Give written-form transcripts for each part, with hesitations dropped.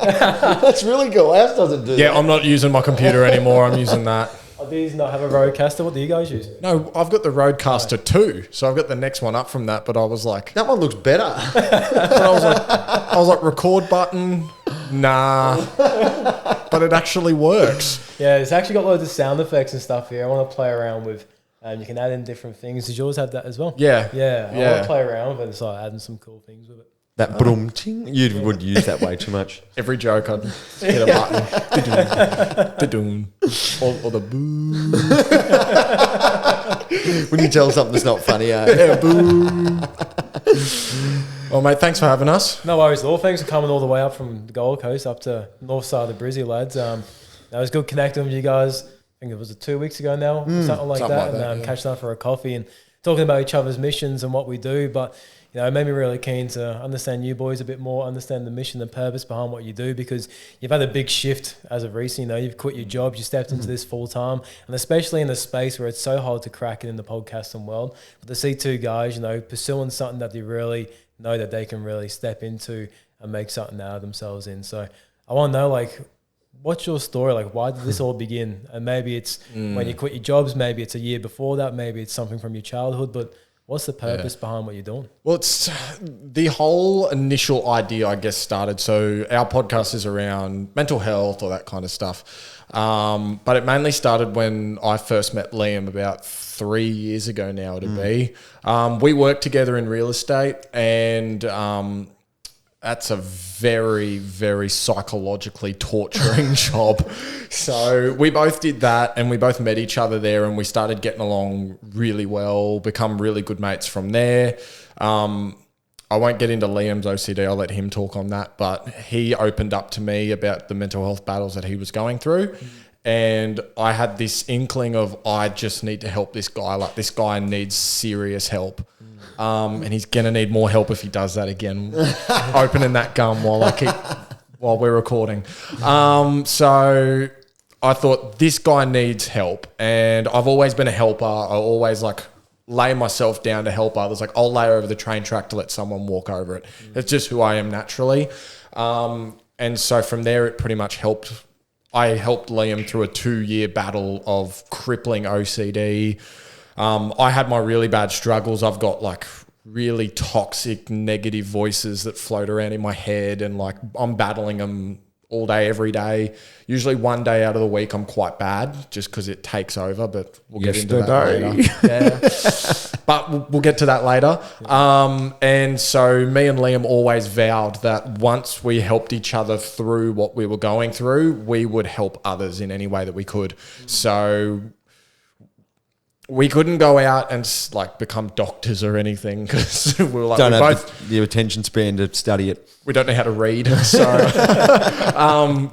That's really cool. Ours doesn't do that. Yeah, I'm not using my computer anymore. I'm using that. Do you not have a Rodecaster? What do you guys use? No, I've got the Rodecaster 2, so I've got the next one up from that. But I was like, That one looks better. I was like, record button, nah. But it actually works. Yeah, it's actually got loads of sound effects and stuff here. I want to play around with. You can add in different things. Does yours have that as well? Yeah. I want to play around with it and start adding some cool things with it. That brum ting, you would use that way too much. Every joke I'd hit a button. Da-doom. Or the boo. When you tell something that's not funny, Yeah, boo. Well, mate, thanks for having us. No worries at all. Thanks for coming all the way up from the Gold Coast up to north side of the Brizzy, lads. It was good connecting with you guys. I think it was 2 weeks ago now, something like that. And catching up for a coffee and talking about each other's missions and what we do. But it made me really keen to understand you boys a bit more, understand the mission and purpose behind what you do, because you've had a big shift as of recent. You've quit your job, you stepped into this full time, and especially in a space where it's so hard to crack it in the podcasting world. But to see two guys, pursuing something that they really know that they can really step into and make something out of themselves in. So I want to know, what's your story? Why did this all begin? And maybe it's when you quit your jobs, maybe it's a year before that, maybe it's something from your childhood, but what's the purpose behind what you're doing? Well, it's the whole initial idea, I guess, started. So our podcast is around mental health or that kind of stuff. But it mainly started when I first met Liam about 3 years ago now to be. We worked together in real estate, and that's a very, very psychologically torturing job. So we both did that, and we both met each other there, and we started getting along really well, become really good mates from there. I won't get into Liam's OCD. I'll let him talk on that. But he opened up to me about the mental health battles that he was going through. And I had this inkling of, I just need to help this guy. This guy needs serious help. And he's going to need more help if he does that again, opening that gum while we're recording. So I thought, this guy needs help. And I've always been a helper. I always lay myself down to help others. I'll lay over the train track to let someone walk over it. It's just who I am naturally. And so from there, it pretty much helped. I helped Liam through a 2-year battle of crippling OCD. I had my really bad struggles. I've got really toxic, negative voices that float around in my head, and I'm battling them all day, every day. Usually one day out of the week, I'm quite bad just because it takes over, but we'll get into that later. Yeah. But we'll get to that later. And so me and Liam always vowed that once we helped each other through what we were going through, we would help others in any way that we could. So we couldn't go out and become doctors or anything, because we were don't have the attention span to study it. We don't know how to read, so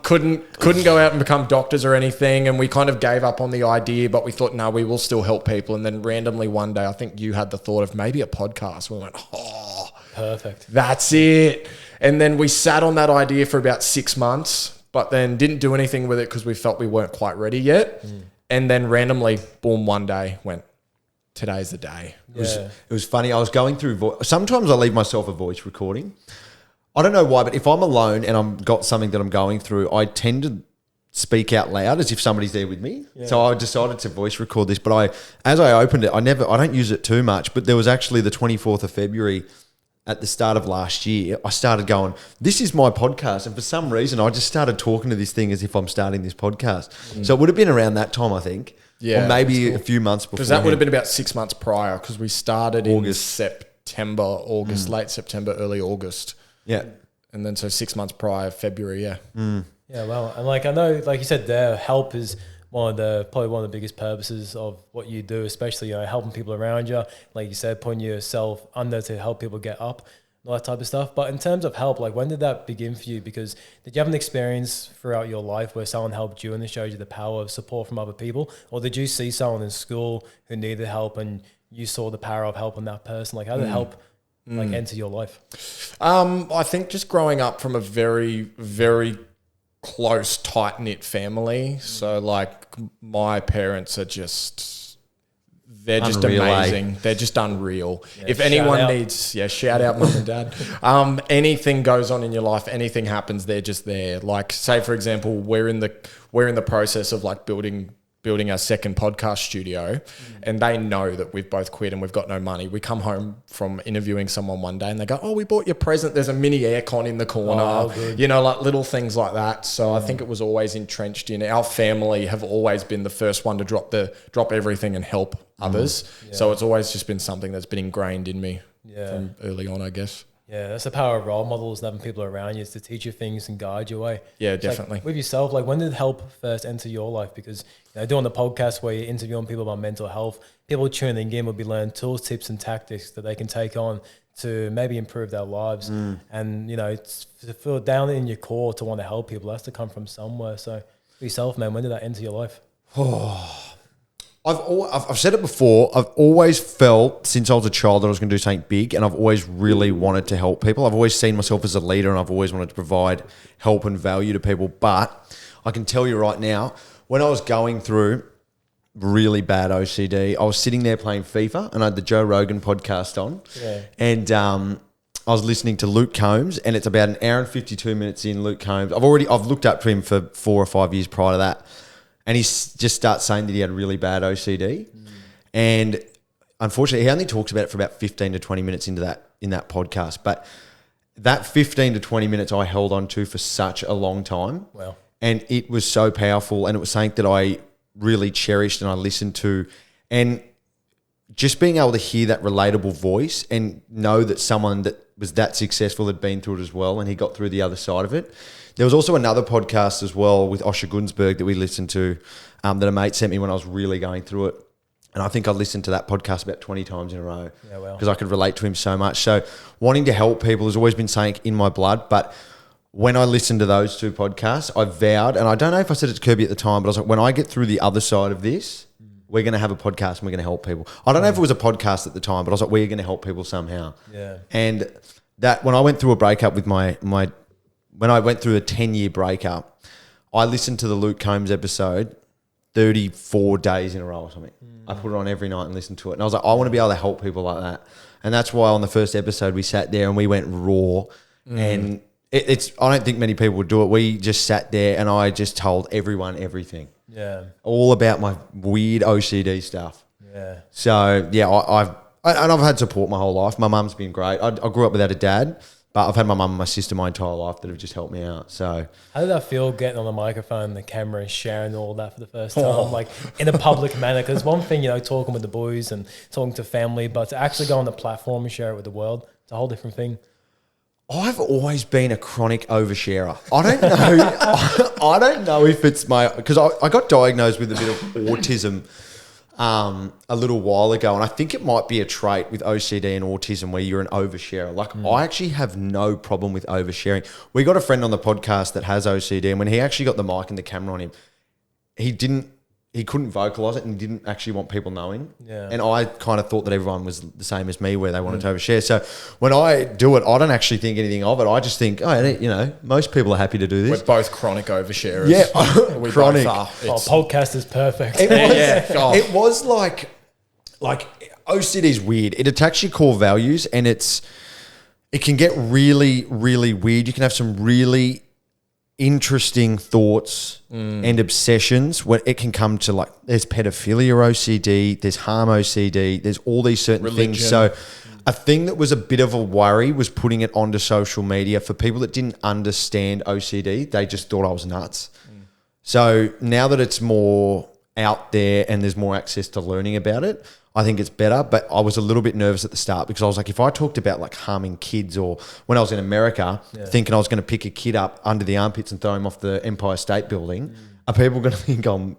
couldn't go out and become doctors or anything. And we kind of gave up on the idea, but we thought, no, we will still help people. And then randomly one day, I think you had the thought of maybe a podcast. We went, oh, perfect, that's it. And then we sat on that idea for about 6 months, but then didn't do anything with it because we felt we weren't quite ready yet. And then randomly, boom, one day went, today's the day. It was funny. I was going through sometimes I leave myself a voice recording. I don't know why, but if I'm alone and I've got something that I'm going through, I tend to speak out loud as if somebody's there with me. Yeah. So I decided to voice record this. But as I opened it, I don't use it too much. But there was actually the 24th of February at the start of last year, I started going, this is my podcast. And for some reason, I just started talking to this thing as if I'm starting this podcast. So it would have been around that time, I think. Yeah, or maybe a few months before. Because that would have been about 6 months prior, because we started August. in September, late September, early August. Yeah. And then so 6 months prior, February, yeah. Yeah, well, and I know, like you said there, help is probably one of the biggest purposes of what you do, especially helping people around you. Like you said, putting yourself under to help people get up, all that type of stuff. But in terms of help, when did that begin for you? Because did you have an experience throughout your life where someone helped you and it showed you the power of support from other people? Or did you see someone in school who needed help and you saw the power of helping that person? How did help enter your life? I think just growing up from a very, very close, tight-knit family. So my parents are just, they're just Unreal, amazing. They're just unreal. Yeah, if shout anyone out. needs, shout out mum and dad. Anything goes on in your life, anything happens, they're just there. Like, say for example, we're in the process of like building our second podcast studio, and they know that we've both quit and we've got no money. We come home from interviewing someone one day and they go, "Oh, we bought your present. There's a mini aircon in the corner." Like little things like that. So I think it was always entrenched in our family. Have always been the first one to drop everything and help others. So it's always just been something that's been ingrained in me from early on, I guess. Yeah, that's the power of role models and having people around you is to teach you things and guide your way. Yeah, It's definitely. Like with yourself, like when did help first enter your life? Because doing the podcast where you're interviewing people about mental health, people tuning in will be learning tools, tips, and tactics that they can take on to maybe improve their lives. And it's to feel down in your core to want to help people. That's to come from somewhere. So for yourself, man, when did that enter your life? I've said it before. I've always felt since I was a child that I was going to do something big, and I've always really wanted to help people. I've always seen myself as a leader, and I've always wanted to provide help and value to people. But I can tell you right now, when I was going through really bad OCD, I was sitting there playing FIFA, and I had the Joe Rogan podcast on, and I was listening to Luke Combs, and it's about an hour and 52 minutes in. Luke Combs, I've looked up to him for 4 or 5 years prior to that. And he just starts saying that he had really bad OCD. And unfortunately, he only talks about it for about 15 to 20 minutes in that podcast. But that 15 to 20 minutes I held on to for such a long time. Wow. And it was so powerful. And it was something that I really cherished and I listened to. And just being able to hear that relatable voice and know that someone that was that successful had been through it as well and he got through the other side of it. There was also another podcast as well with Osher Gunsberg that we listened to that a mate sent me when I was really going through it. And I think I listened to that podcast about 20 times in a row because I could relate to him so much. So wanting to help people has always been something in my blood. But when I listened to those 2 podcasts, I vowed, and I don't know if I said it to Kirby at the time, but I was like, when I get through the other side of this, we're going to have a podcast and we're going to help people. I don't know if it was a podcast at the time, but I was like, we're going to help people somehow. Yeah. And that when I went through a breakup with when I went through a 10-year breakup, I listened to the Luke Combs episode 34 days in a row or something. I put it on every night and listened to it. And I was like, I want to be able to help people like that. And that's why on the first episode we sat there and we went raw. And I don't think many people would do it. We just sat there and I just told everyone everything. Yeah. All about my weird OCD stuff. Yeah. So, yeah, I've had support my whole life. My mum's been great. I grew up without a dad. But I've had my mum and my sister my entire life that have just helped me out. So how did that feel getting on the microphone, the camera, and sharing all that for the first time, like in a public manner? Because one thing, talking with the boys and talking to family, but to actually go on the platform and share it with the world, it's a whole different thing. I've always been a chronic oversharer. I don't know. I don't know if it's because I got diagnosed with a bit of autism a little while ago, and I think it might be a trait with OCD and autism where you're an oversharer. Like I actually have no problem with oversharing. We got a friend on the podcast that has OCD, and when he actually got the mic and the camera on him, he couldn't vocalize it and didn't actually want people knowing. Yeah. And I kind of thought that everyone was the same as me where they wanted to overshare. So when I do it, I don't actually think anything of it. I just think, most people are happy to do this. We're both chronic oversharers. Yeah, we chronic. Both are. Podcast is perfect. It was like OCD is weird. It attacks your core values and it can get really, really weird. You can have some really interesting thoughts and obsessions when it can come to like there's pedophilia OCD, there's harm OCD, there's all these certain things. So a thing that was a bit of a worry was putting it onto social media for people that didn't understand OCD. They just thought I was nuts. So now that it's more out there and there's more access to learning about it, I think it's better. But I was a little bit nervous at the start because I was like, if I talked about like harming kids, or when I was in America thinking I was going to pick a kid up under the armpits and throw him off the Empire State Building, are people going to think I'm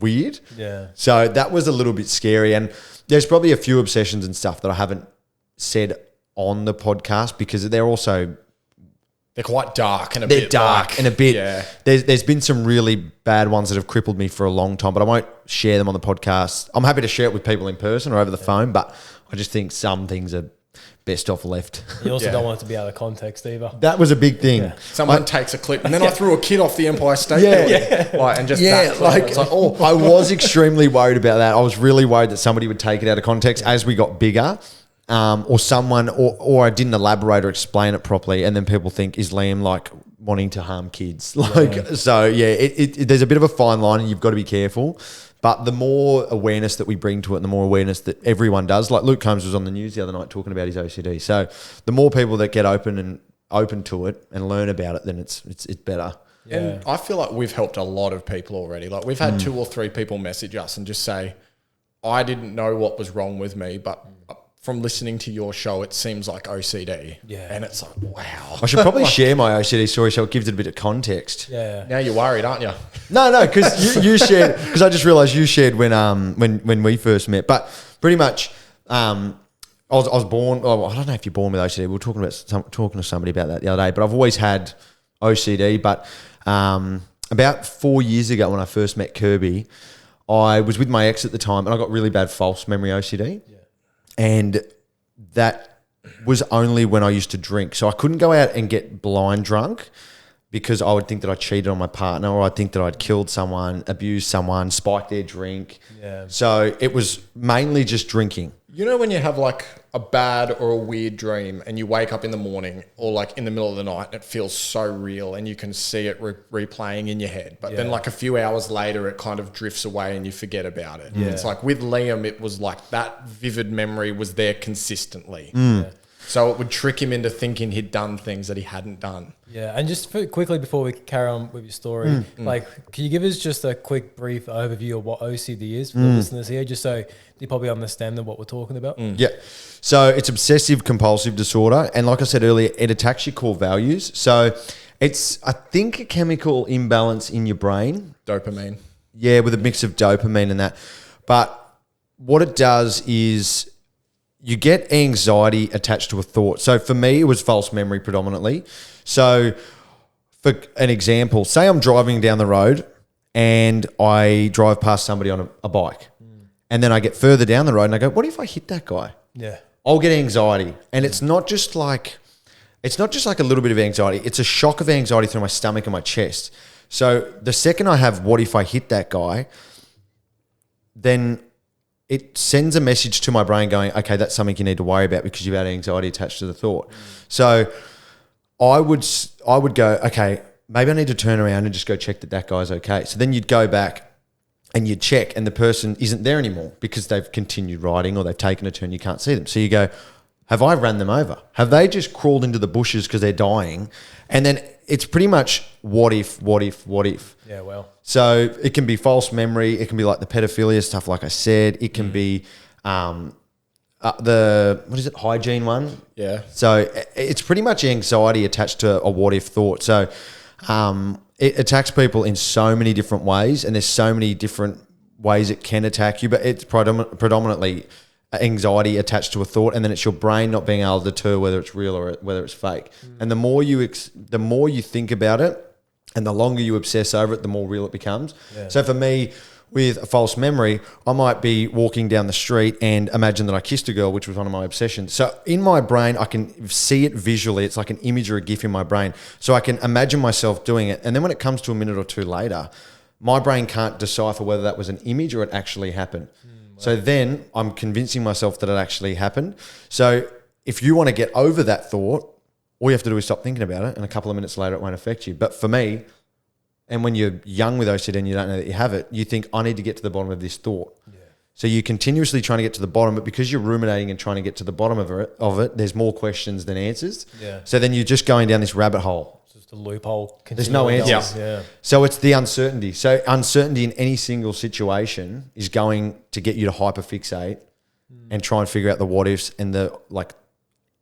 weird? Yeah. So that was a little bit scary. And there's probably a few obsessions and stuff that I haven't said on the podcast because they're quite dark and a bit. There's been some really bad ones that have crippled me for a long time, but I won't share them on the podcast. I'm happy to share it with people in person or over the phone, but I just think some things are best off left. You also don't want it to be out of context either. That was a big thing. Yeah. Someone takes a clip, and then I threw a kid off the Empire State Building. Like, and just that clip. It's like, oh. I was extremely worried about that. I was really worried that somebody would take it out of context as we got bigger, or someone, or I didn't elaborate or explain it properly, and then people think, is Liam like wanting to harm kids? So there's a bit of a fine line, and you've got to be careful. But the more awareness that we bring to it, and the more awareness that everyone does, like Luke Combs was on the news the other night talking about his OCD. So the more people that get open to it and learn about it, then it's better. Yeah. And I feel like we've helped a lot of people already. Like we've had 2 or 3 people message us and just say, I didn't know what was wrong with me, but from listening to your show, it seems like OCD. Yeah. And it's like, wow. I should probably share my OCD story so it gives it a bit of context. Yeah. Now you're worried, aren't you? No, because you shared, because I just realised you shared when we first met. But pretty much, I was born. Oh, I don't know if you're born with OCD. We were talking to somebody about that the other day. But I've always had OCD. But about 4 years ago, when I first met Kirby, I was with my ex at the time, and I got really bad false memory OCD. Yeah. And that was only when I used to drink. So I couldn't go out and get blind drunk because I would think that I cheated on my partner, or I'd think that I'd killed someone, abused someone, spiked their drink. Yeah. So it was mainly just drinking. You know when you have like a bad or a weird dream and you wake up in the morning or like in the middle of the night and it feels so real and you can see it replaying in your head. But then like a few hours later, it kind of drifts away and you forget about it. Yeah. It's like with Liam, it was like that vivid memory was there consistently. Yeah. So it would trick him into thinking he'd done things that he hadn't done. Yeah, and just quickly before we carry on with your story, like, can you give us just a quick, brief overview of what OCD is for the listeners here, just so they probably understand what we're talking about? Yeah. So it's obsessive compulsive disorder. And like I said earlier, it attacks your core values. So it's, I think, a chemical imbalance in your brain. Dopamine. Yeah, with a mix of dopamine and that. But what it does is you get anxiety attached to a thought. So for me, it was false memory predominantly. So for an example, say I'm driving down the road and I drive past somebody on a bike. And then I get further down the road and I go, what if I hit that guy? Yeah. I'll get anxiety. And it's not just like a little bit of anxiety. It's a shock of anxiety through my stomach and my chest. So the second I have, what if I hit that guy, then it sends a message to my brain going, okay, that's something you need to worry about because you've had anxiety attached to the thought. So I would go, okay, maybe I need to turn around and just go check that guy's okay. So then you'd go back and you'd check and the person isn't there anymore because they've continued riding or they've taken a turn, you can't see them. So you go, have I run them over? Have they just crawled into the bushes because they're dying? And then it's pretty much what if? Yeah, well. So it can be false memory. It can be like the pedophilia stuff, like I said. It can be the hygiene one. Yeah. So it's pretty much anxiety attached to a what if thought. So it attacks people in so many different ways, and there's so many different ways it can attack you. But it's predominantly anxiety attached to a thought, and then it's your brain not being able to deter whether it's real or whether it's fake. And the more you think about it, and the longer you obsess over it, the more real it becomes. Yeah. So for me, with a false memory, I might be walking down the street and imagine that I kissed a girl, which was one of my obsessions. So in my brain, I can see it visually. It's like an image or a GIF in my brain. So I can imagine myself doing it. And then when it comes to a minute or two later, my brain can't decipher whether that was an image or it actually happened. So then I'm convincing myself that it actually happened. So if you want to get over that thought, all you have to do is stop thinking about it, and a couple of minutes later it won't affect you. But for me, and when you're young with OCD and you don't know that you have it, you think, I need to get to the bottom of this thought. Yeah. So you're continuously trying to get to the bottom, but because you're ruminating and trying to get to the bottom of it, there's more questions than answers. Yeah. So then you're just going down this rabbit hole. It's just a loophole. There's no answers. Yeah. So it's the uncertainty. So uncertainty in any single situation is going to get you to hyperfixate and try and figure out the what ifs and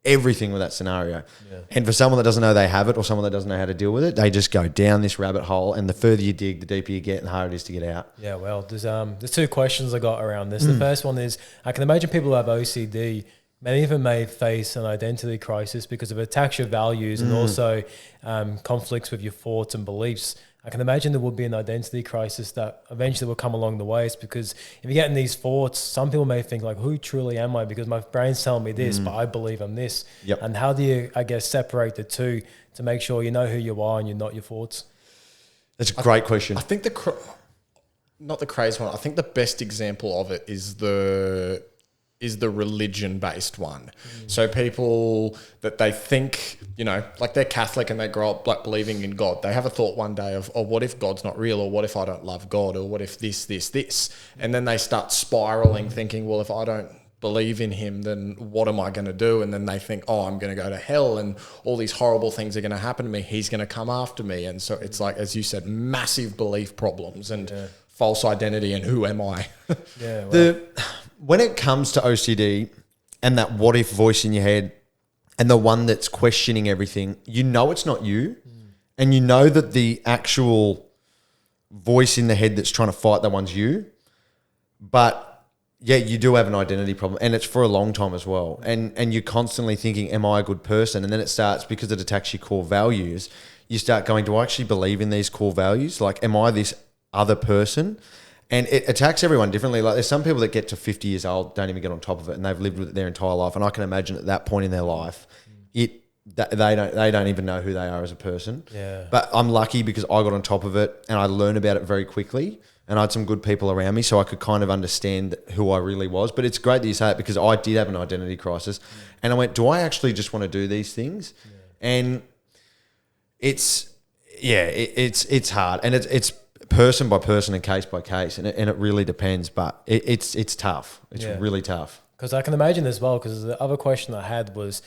everything with that scenario. Yeah. And for someone that doesn't know they have it, or someone that doesn't know how to deal with it, they just go down this rabbit hole, and the further you dig, the deeper you get and the harder it is to get out. Yeah, well, there's two questions I got around this. The first one is, I can imagine people who have OCD, many of them may face an identity crisis because of attacks your values and also conflicts with your thoughts and beliefs. I can imagine there would be an identity crisis that eventually will come along the way. It's because if you're getting these thoughts, some people may think like, who truly am I? Because my brain's telling me this, but I believe I'm this. Yep. And how do you, I guess, separate the two to make sure you know who you are and you're not your thoughts? That's a great question. I think not the crazy one. I think the best example of it is the religion-based one. So people that they think, like they're Catholic and they grow up like believing in God. They have a thought one day of, oh, what if God's not real? Or what if I don't love God? Or what if this? And then they start spiraling thinking, well, if I don't believe in him, then what am I going to do? And then they think, oh, I'm going to go to hell and all these horrible things are going to happen to me. He's going to come after me. And so it's like, as you said, massive belief problems and false identity and who am I? Yeah. Well. When it comes to OCD and that what if voice in your head and the one that's questioning everything, it's not you. And you know that the actual voice in the head that's trying to fight that one's you. But yeah, you do have an identity problem and it's for a long time as well. And you're constantly thinking, am I a good person? And then it starts, because it attacks your core values, you start going, do I actually believe in these core values? Like, am I this other person? And it attacks everyone differently. Like, there's some people that get to 50 years old, don't even get on top of it, and they've lived with it their entire life. And I can imagine at that point in their life, they don't even know who they are as a person. Yeah. But I'm lucky because I got on top of it and I learned about it very quickly. And I had some good people around me, so I could kind of understand who I really was. But it's great that you say it, because I did have an identity crisis, and I went, do I actually just want to do these things? Yeah. And it's hard, and it's person by person and case by case, and it really depends. But it's tough. It's really tough. Because I can imagine as well. Because the other question I had was,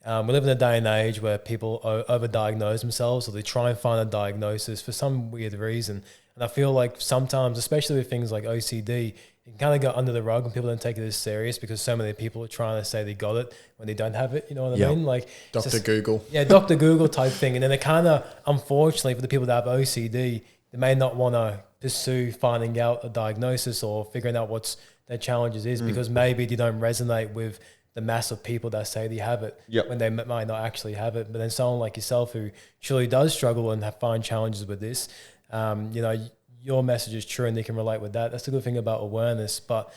we live in a day and age where people overdiagnose themselves, or they try and find a diagnosis for some weird reason. And I feel like sometimes, especially with things like OCD, it can kind of go under the rug and people don't take it as serious, because so many people are trying to say they got it when they don't have it. You know what I mean? Like Dr. Google. Yeah, Dr. Google type thing. And then it kind of, unfortunately, for the people that have OCD, they may not want to pursue finding out a diagnosis or figuring out what's their challenges is, because maybe they don't resonate with the mass of people that say they have it when they might not actually have it. But then someone like yourself who surely does struggle and find challenges with this, your message is true and they can relate with that. That's the good thing about awareness. But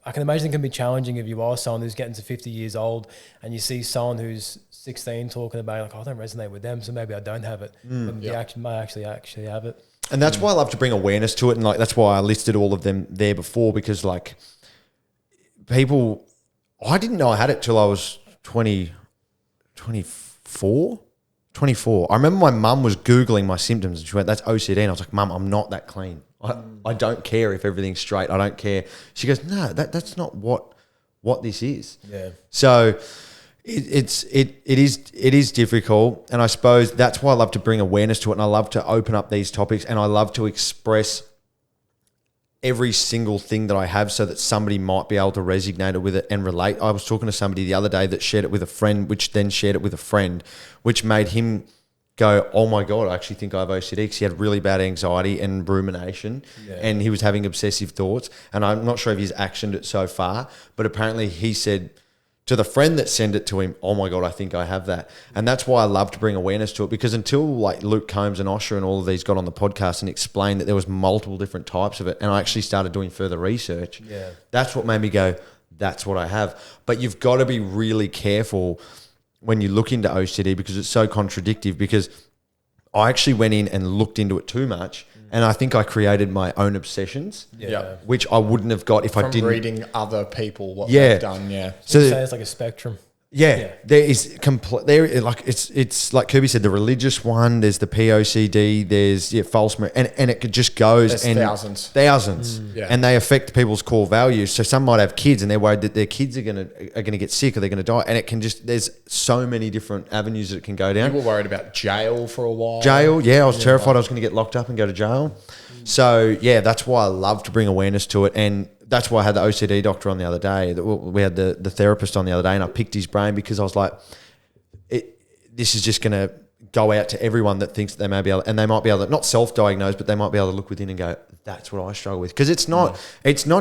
I can imagine it can be challenging if you are someone who's getting to 50 years old and you see someone who's 16 talking about it, like, oh, I don't resonate with them, so maybe I don't have it. But you might actually have it. And that's why I love to bring awareness to it. And like, that's why I listed all of them there before, because like people, I didn't know I had it till I was 24. I remember my mum was Googling my symptoms and she went, that's OCD. And I was like, Mum, I'm not that clean. I don't care if everything's straight. I don't care. She goes, no, that's not what this is. Yeah. So it is difficult. And I suppose that's why I love to bring awareness to it. And I love to open up these topics, and I love to express every single thing that I have so that somebody might be able to resonate with it and relate. I was talking to somebody the other day that shared it with a friend, which then shared it with a friend, which made him go, oh my God, I actually think I have OCD, because he had really bad anxiety and rumination and he was having obsessive thoughts. And I'm not sure if he's actioned it so far, but apparently he said to the friend that sent it to him, oh my God, I think I have that. And that's why I love to bring awareness to it, because until like Luke Combs and Osher and all of these got on the podcast and explained that there was multiple different types of it, and I actually started doing further research, that's what made me go, that's what I have. But you've got to be really careful when you look into OCD, because it's so contradictory, because I actually went in and looked into it too much. And I think I created my own obsessions, which I wouldn't have got if I didn't. Reading other people what they've done, So you say it's like a spectrum. Yeah, there is there, like it's like Kirby said, the religious one. There's the POCD. There's false, and it just goes. There's thousands, and they affect people's core values. So some might have kids, and they're worried that their kids are gonna get sick or they're gonna die, and it can just, there's so many different avenues that it can go down. You were worried about jail for a while. Jail, I was terrified I was gonna get locked up and go to jail. So yeah, that's why I love to bring awareness to it, and that's why I had the OCD doctor on the other day. We had the therapist on the other day, and I picked his brain because I was like, this is just going to go out to everyone that thinks that they may be able, and they might be able to not self-diagnose, but they might be able to look within and go, that's what I struggle with. Because it's not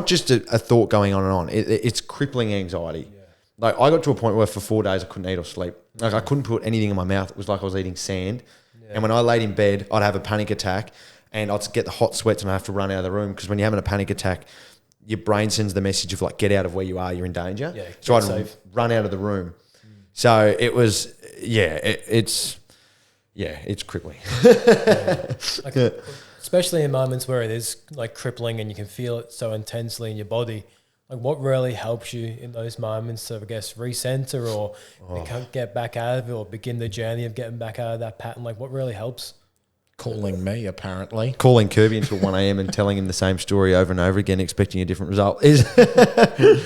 just a thought going on and on. It's crippling anxiety. Yeah. Like I got to a point where for 4 days I couldn't eat or sleep. Like I couldn't put anything in my mouth. It was like I was eating sand. And when I laid in bed, I'd have a panic attack and I'd get the hot sweats and I have to run out of the room, because when you're having a panic attack, your brain sends the message of like, get out of where you are, you're in danger. Yeah, so I'd run out of the room. So it was, it's crippling. Like, especially in moments where it is like crippling and you can feel it so intensely in your body. Like, what really helps you in those moments to, I guess, recenter or get back out of it or begin the journey of getting back out of that pattern? Like, what really helps? Calling me, apparently. Calling Kirby until 1 a.m. and telling him the same story over and over again, expecting a different result. I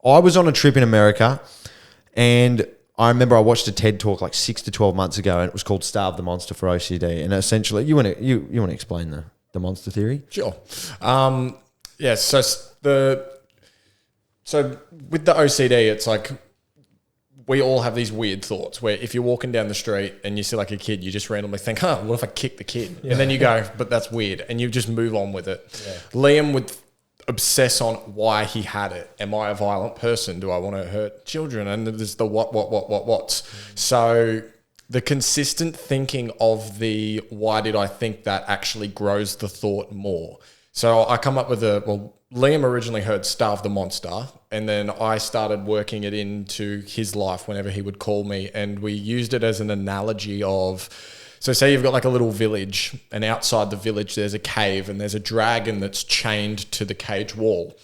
was on a trip in America, and I remember I watched a TED talk like 6 to 12 months ago, and it was called Starve the Monster for OCD. And essentially, you want to explain the monster theory? Sure. So with the OCD, it's like we all have these weird thoughts where if you're walking down the street and you see like a kid, you just randomly think, what if I kick the kid? Yeah. And then you go, but that's weird. And you just move on with it. Yeah. Liam would obsess on why he had it. Am I a violent person? Do I want to hurt children? And there's the what's. So the consistent thinking of the why did I think that actually grows the thought more. So I come up with Liam originally heard Starve the Monster, and then I started working it into his life whenever he would call me, and we used it as an analogy of, so say you've got like a little village, and outside the village there's a cave, and there's a dragon that's chained to the cage wall.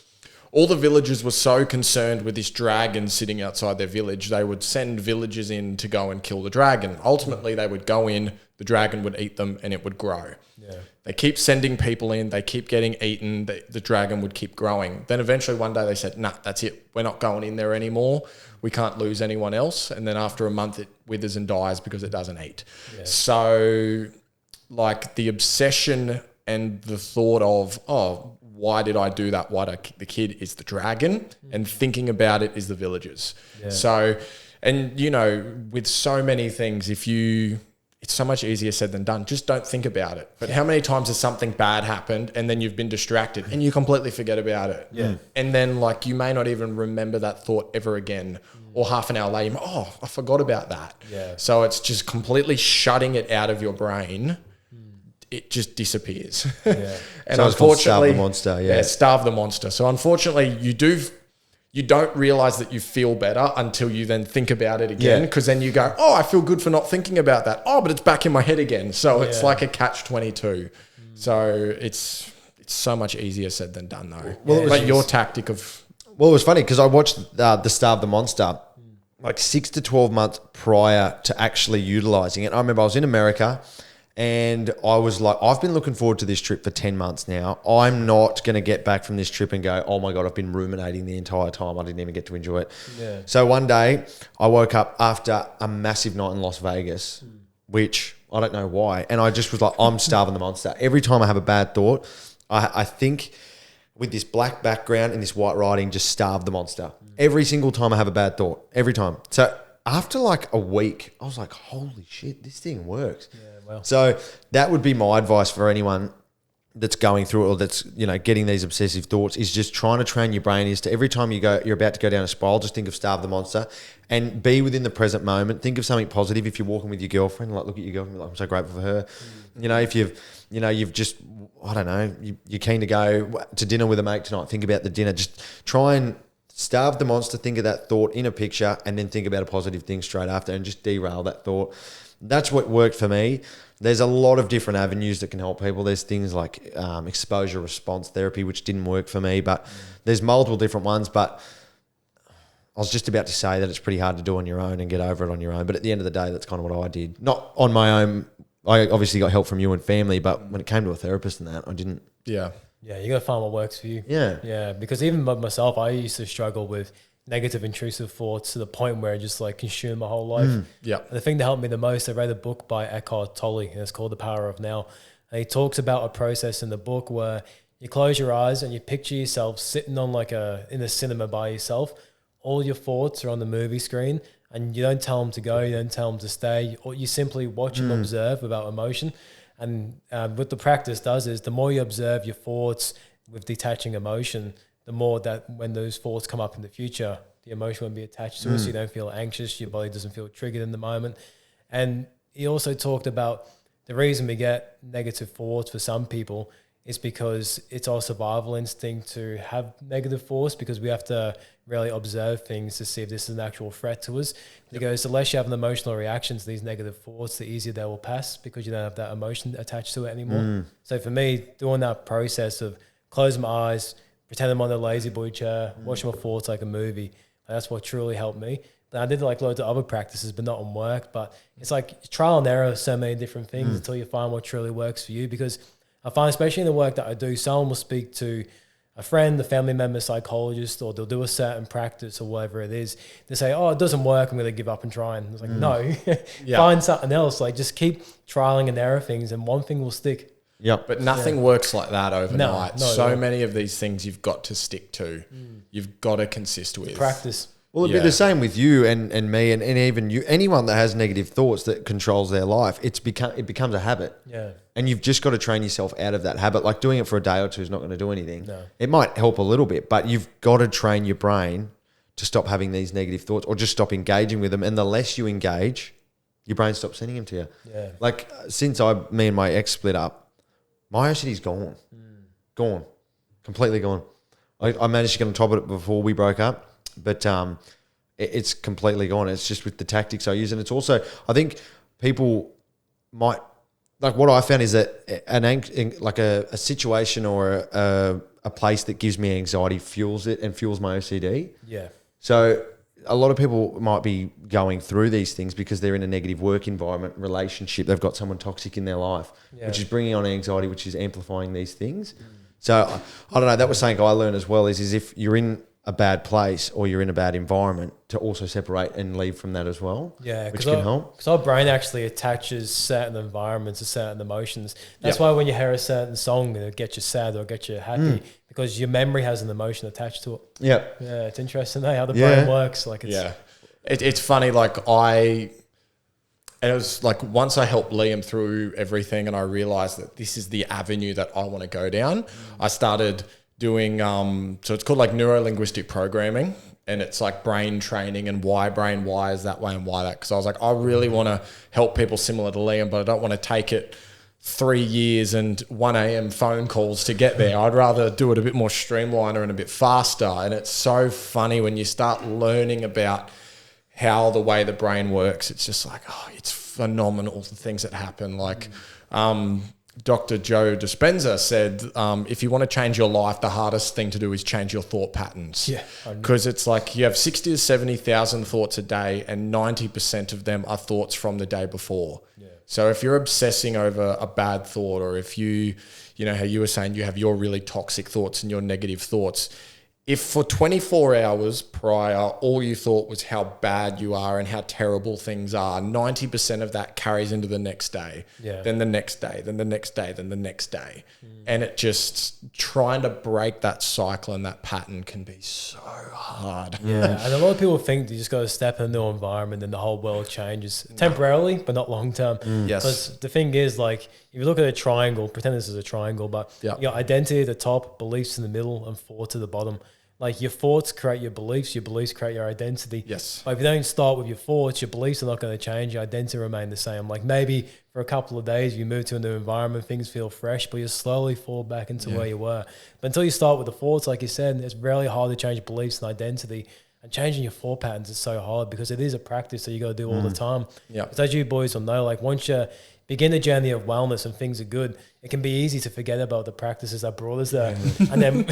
All the villagers were so concerned with this dragon sitting outside their village, they would send villagers in to go and kill the dragon. Ultimately, they would go in, the dragon would eat them, and it would grow. Yeah. They keep sending people in, they keep getting eaten, the dragon would keep growing. Then eventually one day they said, nah, that's it. We're not going in there anymore. We can't lose anyone else. And then after a month, it withers and dies because it doesn't eat. Yeah. So like the obsession and the thought of, why did I do that? Why did I kick the kid is the dragon, and thinking about it is the villagers. Yeah. So, and you know, with so many things, it's so much easier said than done. Just don't think about it. But how many times has something bad happened and then you've been distracted and you completely forget about it? Yeah. And then like you may not even remember that thought ever again. Or half an hour later, I forgot about that. Yeah. So it's just completely shutting it out of your brain. It just disappears. Yeah. And so unfortunately, starve the monster. Yeah, starve the monster. So unfortunately, you don't realize that you feel better until you then think about it again, because then you go, I feel good for not thinking about that. But it's back in my head again. So it's like a catch-22. So it's so much easier said than done, though. Well, but your tactic of... Well, it was funny because I watched the Starve the Monster like 6 to 12 months prior to actually utilising it. I remember I was in America, and I was like, I've been looking forward to this trip for 10 months now. I'm not going to get back from this trip and go, oh my God, I've been ruminating the entire time. I didn't even get to enjoy it. Yeah. So one day I woke up after a massive night in Las Vegas, which I don't know why. And I just was like, I'm starving the monster. Every time I have a bad thought, I think with this black background and this white writing, just starve the monster. Every single time I have a bad thought, every time. So after like a week, I was like, holy shit, this thing works. Yeah. Well. So that would be my advice for anyone that's going through it or that's, you know, getting these obsessive thoughts, is just trying to train your brain is to every time you're about to go down a spiral, just think of Starve the Monster and be within the present moment. Think of something positive. If you're walking with your girlfriend, like look at your girlfriend, like, I'm so grateful for her. You know, if you've just, I don't know, you're keen to go to dinner with a mate tonight, think about the dinner. Just try and starve the monster, think of that thought in a picture, and then think about a positive thing straight after and just derail that thought. That's what worked for me. There's a lot of different avenues that can help people. There's things like exposure response therapy, which didn't work for me, but there's multiple different ones. But I was just about to say that it's pretty hard to do on your own and get over it on your own. But at the end of the day, that's kind of what I did. Not on my own. I obviously got help from you and family, but when it came to a therapist and that, I didn't. Yeah. Yeah, you got to find what works for you. Yeah. Yeah, because even myself, I used to struggle with negative intrusive thoughts to the point where it just like consumed my whole life. Yeah. And the thing that helped me the most, I read a book by Eckhart Tolle, and it's called The Power of Now. And he talks about a process in the book where you close your eyes and you picture yourself sitting on in a cinema by yourself. All your thoughts are on the movie screen, and you don't tell them to go, you don't tell them to stay, or you simply watch and observe without emotion. And what the practice does is the more you observe your thoughts with detaching emotion, the more that when those thoughts come up in the future, the emotion won't be attached to it, so you don't feel anxious, your body doesn't feel triggered in the moment. And he also talked about the reason we get negative thoughts for some people is because it's our survival instinct to have negative thoughts, because we have to really observe things to see if this is an actual threat to us. Because the less you have an emotional reaction to these negative thoughts, the easier they will pass, because you don't have that emotion attached to it anymore. So for me, doing that process of closing my eyes, pretend I'm on the lazy boy chair, watching my thoughts like a movie, that's what truly helped me. And I did like loads of other practices, but not on work. But it's like trial and error of so many different things until you find what truly works for you. Because I find, especially in the work that I do, someone will speak to a friend, a family member, psychologist, or they'll do a certain practice or whatever it is. They say, oh, it doesn't work, I'm going to give up and try. And it's like, no, find something else. Like, just keep trialing and error things, and one thing will stick. Yep. But nothing works like that overnight. So many of these things you've got to stick to. You've got to consist with. Practice. Well, it'd be the same with you and me and even you. Anyone that has negative thoughts that controls their life, it becomes a habit. Yeah. And you've just got to train yourself out of that habit. Like, doing it for a day or two is not going to do anything. No. It might help a little bit, but you've got to train your brain to stop having these negative thoughts, or just stop engaging with them. And the less you engage, your brain stops sending them to you. Yeah. Like, since me and my ex split up, my OCD's gone. Gone. Completely gone. I managed to get on top of it before we broke up, but it's completely gone. It's just with the tactics I use. And it's also, I think people might, like, what I found is that a situation or a place that gives me anxiety fuels it and fuels my OCD. Yeah. So a lot of people might be going through these things because they're in a negative work environment, relationship. They've got someone toxic in their life, which is bringing on anxiety, which is amplifying these things. So I don't know. That was something I learned as well, is if you're in a bad place or you're in a bad environment, to also separate and leave from that as well. Yeah, which can help. Because our brain actually attaches certain environments to certain emotions. That's why when you hear a certain song, it'll get you sad or get you happy, because your memory has an emotion attached to it. Yeah. Yeah, it's interesting how the brain works. Like, it's funny. Like, it was like, once I helped Liam through everything and I realized that this is the avenue that I want to go down, I started doing, so it's called like neuro-linguistic programming, and it's like brain training and why brain wires that way and why that. Because I was like, I really want to help people similar to Liam, but I don't want to take it 3 years and 1 a.m. phone calls to get there. I'd rather do it a bit more streamlined and a bit faster. And it's so funny when you start learning about how the way the brain works. It's just like, oh, it's phenomenal, the things that happen. Like, Dr. Joe Dispenza said, if you want to change your life, the hardest thing to do is change your thought patterns. Yeah. Because it's like you have 60 to 70,000 thoughts a day, and 90% of them are thoughts from the day before. Yeah. So if you're obsessing over a bad thought, or if you know, how you were saying you have your really toxic thoughts and your negative thoughts, if for 24 hours prior, all you thought was how bad you are and how terrible things are, 90% of that carries into the next day, then the next day, then the next day, then the next day. And it just, trying to break that cycle and that pattern can be so hard. Yeah, and a lot of people think you just got to step in a new environment and the whole world changes temporarily, but not long term. Yes. Because the thing is, like, if you look at a triangle, pretend this is a triangle, but you got identity at the top, beliefs in the middle, and thoughts at the bottom. Like, your thoughts create your beliefs create your identity. Yes. But if you don't start with your thoughts, your beliefs are not going to change, your identity remain the same. Like, maybe for a couple of days you move to a new environment, things feel fresh, but you slowly fall back into where you were. But until you start with the thoughts, like you said, it's really hard to change beliefs and identity. And changing your thought patterns is so hard, because it is a practice that you got to do all the time. Yeah. Because as you boys will know, like, once you begin the journey of wellness and things are good, it can be easy to forget about the practices that brought us there. And then,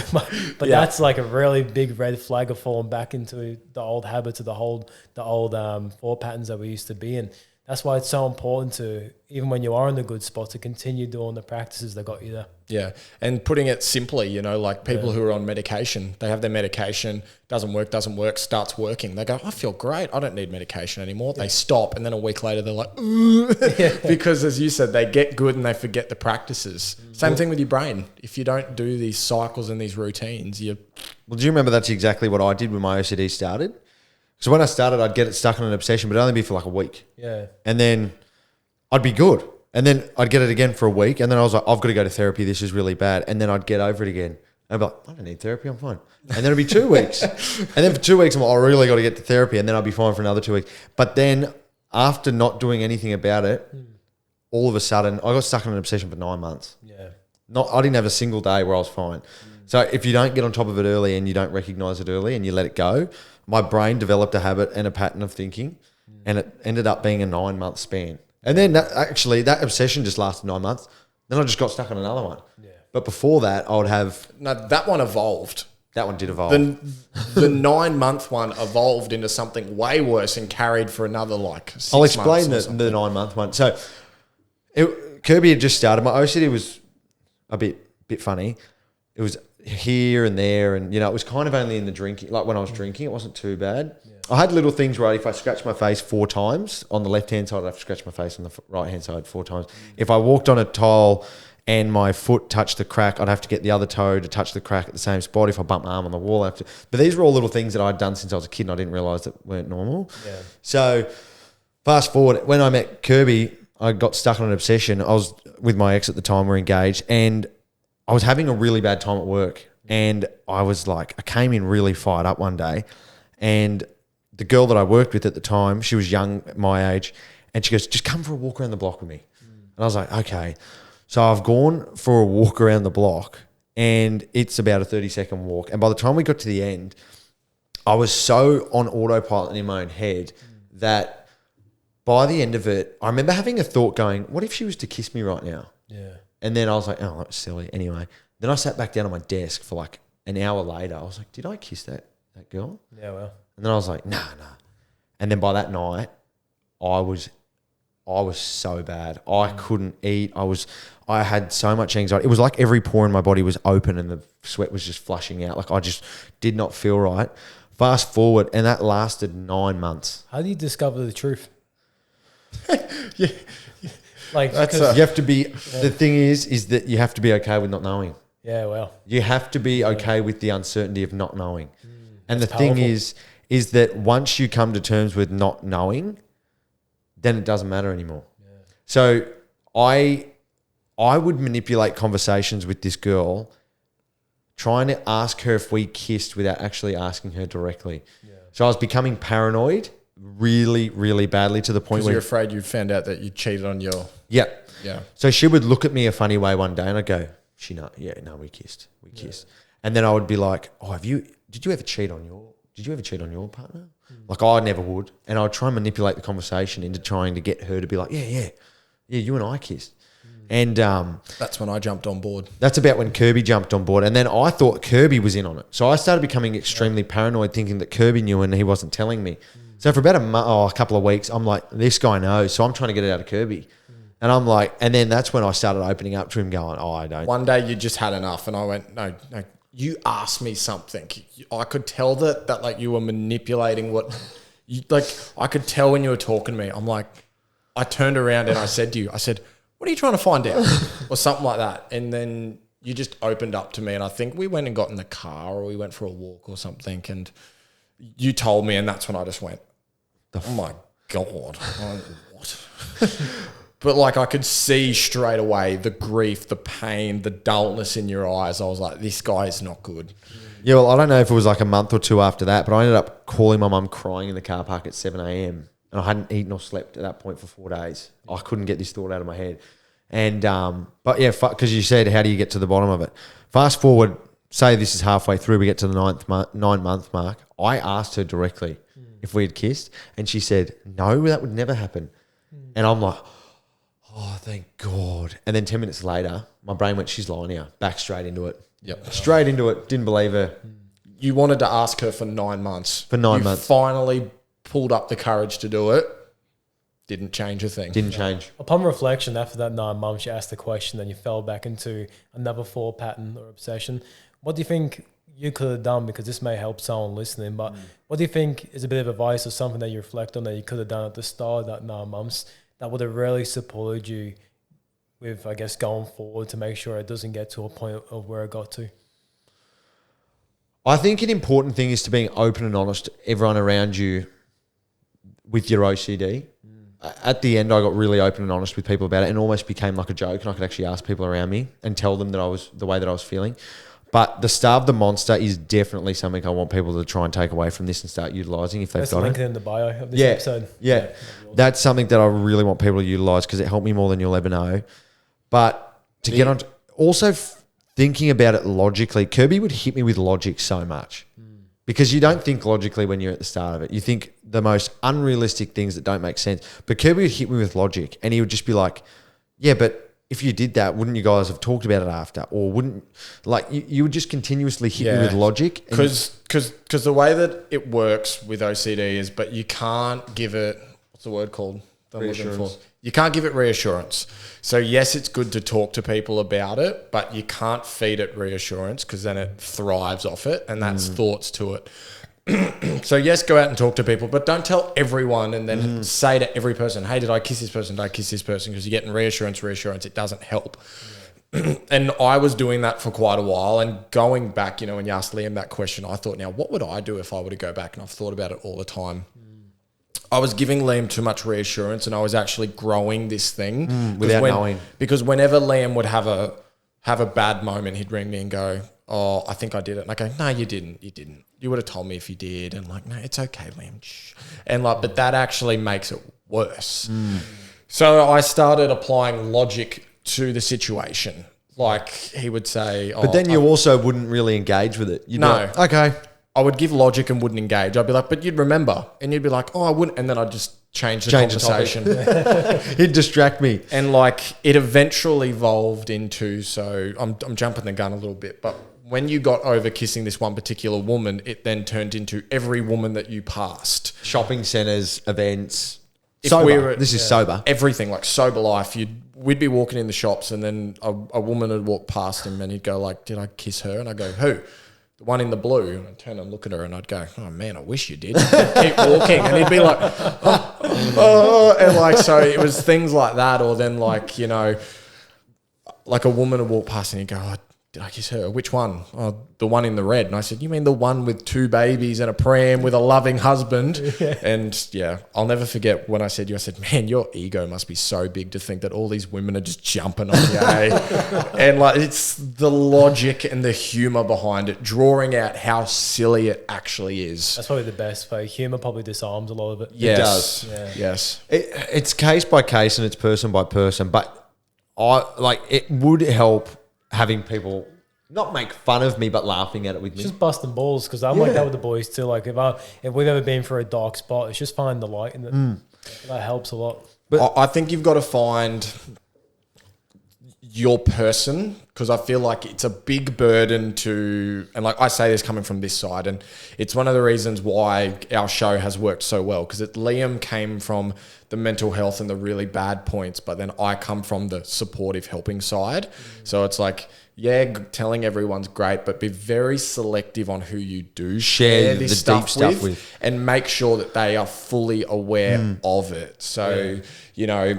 but that's like a really big red flag of falling back into the old habits of the old thought patterns that we used to be in. That's why it's so important to, even when you are in the good spot, to continue doing the practices that got you there. Yeah. And putting it simply, you know, like people who are on medication, they have their medication, doesn't work, starts working. They go, I feel great. I don't need medication anymore. They stop. And then a week later, they're like, because as you said, they get good and they forget the practices. Same thing with your brain. If you don't do these cycles and these routines, Well, do you remember that's exactly what I did when my OCD started? So when I started, I'd get it stuck on an obsession, but it'd only be for like a week. Yeah. And then I'd be good. And then I'd get it again for a week. And then I was like, I've got to go to therapy. This is really bad. And then I'd get over it again. And I'd be like, I don't need therapy. I'm fine. And then it'd be 2 weeks. And then for 2 weeks, I'm like, I really got to get to therapy. And then I'd be fine for another 2 weeks. But then after not doing anything about it, all of a sudden I got stuck in an obsession for 9 months. Yeah. I didn't have a single day where I was fine. So if you don't get on top of it early and you don't recognize it early and you let it go, my brain developed a habit and a pattern of thinking, and it ended up being a 9 month span. And then that obsession just lasted 9 months. Then I just got stuck on another one. Yeah. But before that, I would have... No, that one evolved. That one did evolve. The 9 month one evolved into something way worse and carried for another 6 months. I'll explain the 9 month one. So Kirby had just started. My OCD was a bit funny. It was here and there, and it was kind of only in the drinking. Like when I was drinking, it wasn't too bad. Yeah. I had little things where if I scratched my face 4 times on the left hand side, I'd have to scratch my face on the right hand side 4 times. If I walked on a tile and my foot touched the crack, I'd have to get the other toe to touch the crack at the same spot. If I bumped my arm on the wall, I'd have to. But these were all little things that I'd done since I was a kid, and I didn't realise that weren't normal. Yeah. So fast forward, when I met Kirby, I got stuck on an obsession. I was with my ex at the time, we're engaged, and I was having a really bad time at work. And I came in really fired up one day, and the girl that I worked with at the time, she was young, my age, and she goes, just come for a walk around the block with me. And I was like, okay. So I've gone for a walk around the block, and it's about a 30-second walk. And by the time we got to the end, I was so on autopilot in my own head that by the end of it, I remember having a thought going, what if she was to kiss me right now? Yeah. And then I was like, oh, that was silly. Anyway, then I sat back down on my desk for an hour later. I was like, did I kiss that girl? Yeah, well. And then I was like, nah. And then by that night, I was so bad. I couldn't eat. I had so much anxiety. It was like every pore in my body was open and the sweat was just flushing out. I just did not feel right. Fast forward, and that lasted 9 months. How do you discover the truth? Yeah. You have to be, the thing is that you have to be okay with not knowing. Yeah, well. You have to be okay with the uncertainty of not knowing. And the thing is that once you come to terms with not knowing, then it doesn't matter anymore. Yeah. So I would manipulate conversations with this girl, trying to ask her if we kissed without actually asking her directly. Yeah. So I was becoming paranoid really, really badly to the point where you're afraid you found out that you cheated on your... Yeah. So she would look at me a funny way one day and I'd go, we kissed. And then I would be like, did you ever cheat on your partner? I never would. And I'd try and manipulate the conversation into trying to get her to be like, yeah, you and I kissed. And that's when I jumped on board. That's about when Kirby jumped on board. And then I thought Kirby was in on it. So I started becoming extremely paranoid, thinking that Kirby knew and he wasn't telling me. So for about a couple of weeks, I'm like, this guy knows. So I'm trying to get it out of Kirby. And I'm like, and then that's when I started opening up to him going, I don't. One day you just had enough. And I went, no, you asked me something. I could tell that you were manipulating what, I could tell when you were talking to me. I'm like, I turned around and I said to you, what are you trying to find out? Or something like that. And then you just opened up to me. And I think we went and got in the car or we went for a walk or something. And you told me, and that's when I just went, oh my God. What? But I could see straight away the grief, the pain, the dullness in your eyes. I was like, this guy is not good. Yeah, well, I don't know if it was a month or two after that, but I ended up calling my mum crying in the car park at 7 a.m. And I hadn't eaten or slept at that point for 4 days. I couldn't get this thought out of my head. And, but yeah, because you said, how do you get to the bottom of it? Fast forward, say this is halfway through, we get to the 9 month mark. I asked her directly if we had kissed, and she said, no, that would never happen. And I'm like, oh, thank God. And then 10 minutes later, my brain went, she's lying here. Back straight into it. Yep. Straight into it. Didn't believe her. You wanted to ask her for 9 months. For 9 months. Finally pulled up the courage to do it. Didn't change a thing. Didn't change. Upon reflection, after that 9 months, you asked the question and you fell back into another thought pattern or obsession. What do you think you could have done? Because this may help someone listening, but what do you think is a bit of advice or something that you reflect on that you could have done at the start of that 9 months that would have really supported you with, I guess, going forward to make sure it doesn't get to a point of where it got to? I think an important thing is to being open and honest to everyone around you with your OCD. At the end, I got really open and honest with people about it and almost became like a joke, and I could actually ask people around me and tell them that I was the way that I was feeling. But the Starve the Monster is definitely something I want people to try and take away from this and start utilising if they've That's got linked it. in the bio of this episode. Yeah. That's something that I really want people to utilise because it helped me more than you'll ever know. But to get on, also thinking about it logically, Kirby would hit me with logic so much because you don't think logically when you're at the start of it. You think the most unrealistic things that don't make sense. But Kirby would hit me with logic and he would just be like, yeah, but if you did that, wouldn't you guys have talked about it after? Or wouldn't, like, you would just continuously hit me with logic. Because the way that it works with OCD is, but you can't give it, what's the word called? Reassurance. You can't give it reassurance. So yes, it's good to talk to people about it, but you can't feed it reassurance because then it thrives off it and that's thoughts to it. So yes, go out and talk to people, but don't tell everyone and then say to every person, hey, did I kiss this person? Did I kiss this person? Because you're getting reassurance. It doesn't help. Yeah. And I was doing that for quite a while and going back, you know, when you asked Liam that question, I thought, now what would I do if I were to go back? And I've thought about it all the time. I was giving Liam too much reassurance and I was actually growing this thing without knowing. Because whenever Liam would have a bad moment, he'd ring me and go, oh, I think I did it. And I go, no, you didn't. You would have told me if you did. And like, no, it's okay, Liam. Shh. And like, but that actually makes it worse. So I started applying logic to the situation. Like he would say, but then you also wouldn't really engage with it. Okay. I would give logic and wouldn't engage. I'd be like, but you'd remember. And you'd be like, oh, I wouldn't. And then I'd just change the conversation. He'd distract me. And like it eventually evolved into, so I'm jumping the gun a little bit, but when you got over kissing this one particular woman, it then turned into every woman that you passed. Shopping centres, events. Sober. This is sober. Everything, like sober life. We'd be walking in the shops and then a woman would walk past him and he'd go like, did I kiss her? And I go, who? The one in the blue. And I'd turn and look at her and I'd go, oh man, I wish you did. Keep walking. And he'd be like, oh. And like, so it was things like that. Or then like, you know, like a woman would walk past and he'd go, oh, did I kiss her? Which one? Oh, the one in the red. And I said, you mean the one with 2 babies and a pram with a loving husband? Yeah. And yeah, I'll never forget when I said, man, your ego must be so big to think that all these women are just jumping on you. And like, it's the logic and the humor behind it, drawing out how silly it actually is. That's probably the best way. Humor probably disarms a lot of it. Yes. It does. Yeah. Yes. It's case by case and it's person by person, but it would help having people not make fun of me, but laughing at it with me. Just busting balls because I'm like that with the boys too. Like if we've ever been for a dark spot, it's just find the light in it. That helps a lot. But I think you've got to find your person because I feel like it's a big burden to, and like I say this coming from this side, and it's one of the reasons why our show has worked so well because Liam came from the mental health and the really bad points, but then I come from the supportive helping side. So it's like, yeah, telling everyone's great, but be very selective on who you do share this stuff with and make sure that they are fully aware of it. So, you know,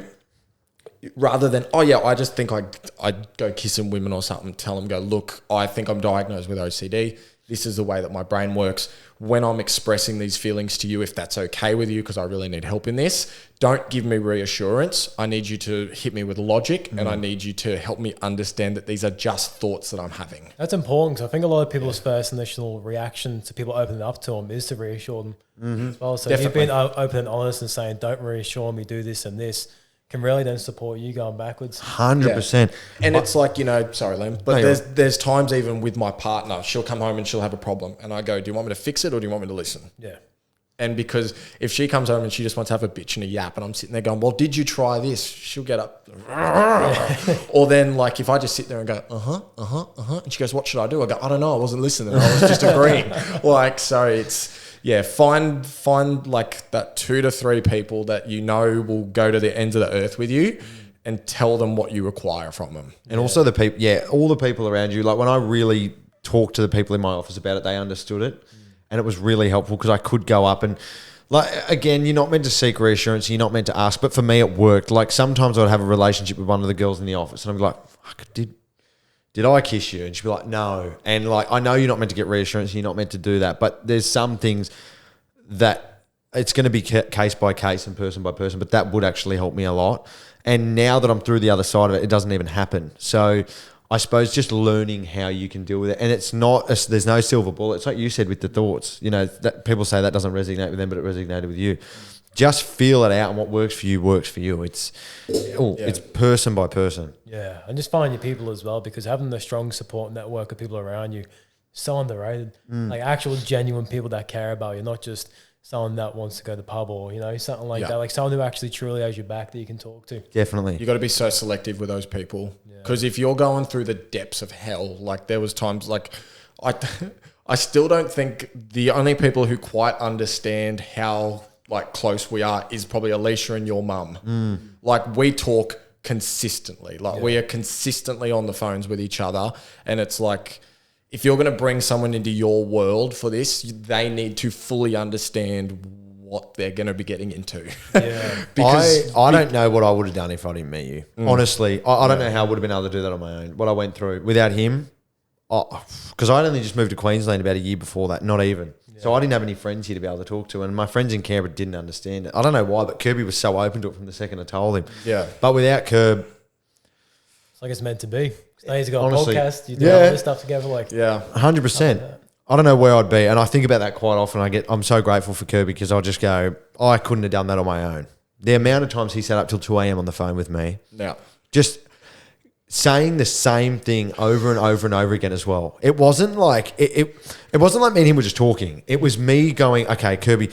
rather than, oh yeah, I just think I'd go kissing women or something, tell them, go, look, I think I'm diagnosed with OCD. This is the way that my brain works. When I'm expressing these feelings to you, if that's okay with you, because I really need help in this, don't give me reassurance. I need you to hit me with logic and I need you to help me understand that these are just thoughts that I'm having. That's important because I think a lot of people's first initial reaction to people opening up to them is to reassure them as well. So Definitely. if you've been open and honest and saying, don't reassure me, do this and this, can really then support you going backwards. 100%. And it's like, you know, sorry, Liam, but there's times even with my partner, she'll come home and she'll have a problem. And I go, do you want me to fix it or do you want me to listen? Yeah. And because if she comes home and she just wants to have a bitch and a yap and I'm sitting there going, well, did you try this? She'll get up. Or then like if I just sit there and go, and she goes, what should I do? I go, I don't know. I wasn't listening. I was just agreeing. Like, so it's, yeah, find like that 2 to 3 people that you know will go to the ends of the earth with you and tell them what you require from them. And also the people, all the people around you. Like when I really talked to the people in my office about it, they understood it. And it was really helpful because I could go up and, like, again, you're not meant to seek reassurance, you're not meant to ask, but for me it worked. Like sometimes I'd have a relationship with one of the girls in the office and I'd be like, fuck, did I kiss you? And she'd be like, no. And like, I know you're not meant to get reassurance, you're not meant to do that, but there's some things that it's going to be case by case and person by person, but that would actually help me a lot. And now that I'm through the other side of it, it doesn't even happen. So I suppose just learning how you can deal with it. And it's not, there's no silver bullet. It's like you said with the thoughts, you know, that people say that doesn't resonate with them, but it resonated with you. Just feel it out, and what works for you works for you. It's person by person. Yeah, and just find your people as well, because having a strong support network of people around you is so underrated. Like actual genuine people that care about you, not just someone that wants to go to the pub or, you know, something like that. Like someone who actually truly has your back that you can talk to. Definitely. You got to be so selective with those people, because if you're going through the depths of hell, like there was times like I still don't think the only people who quite understand how like close we are is probably Alicia and your mum. Like we talk consistently, like we are consistently on the phones with each other, and it's like, if you're going to bring someone into your world for this, they need to fully understand what they're going to be getting into. Yeah. Because I don't know what I would have done if I didn't meet you. Honestly, I don't know how I would have been able to do that on my own. What I went through without him, because I'd only just moved to Queensland about a year before that, not even. So I didn't have any friends here to be able to talk to, and my friends in Canberra didn't understand it. I don't know why, but Kirby was so open to it from the second I told him. Yeah. But without Kirby, it's like it's meant to be. Now he's got a podcast, you do all this stuff together. Like 100%. I don't know where I'd be, and I think about that quite often. I'm so grateful for Kirby, because I'll just go, I couldn't have done that on my own. The amount of times he sat up till 2 a.m. on the phone with me, just saying the same thing over and over and over again as well. It wasn't like it wasn't like me and him were just talking. It was me going, okay, Kirby,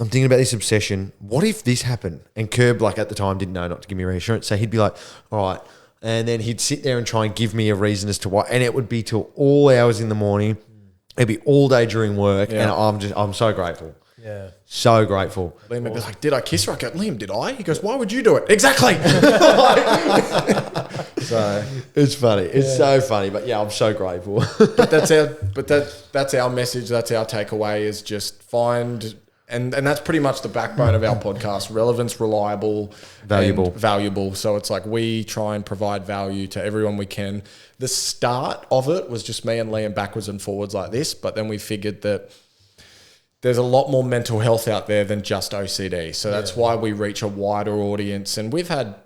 I'm thinking about this obsession. What if this happened? And Kirby, like at the time, didn't know not to give me reassurance. So he'd be like, all right. And then he'd sit there and try and give me a reason as to why. And it would be till all hours in the morning. It'd be all day during work. And I'm so grateful. Yeah. So grateful. Liam would be like, did I kiss her? I go, Liam, did I? He goes, why would you do it? Exactly. So it's funny. It's so funny. But yeah, I'm so grateful. That's our message. That's our takeaway, is just find, and that's pretty much the backbone of our podcast. Relevance, reliable, valuable. So it's like we try and provide value to everyone we can. The start of it was just me and Liam backwards and forwards like this, but then we figured that there's a lot more mental health out there than just OCD. So that's why we reach a wider audience. And we've had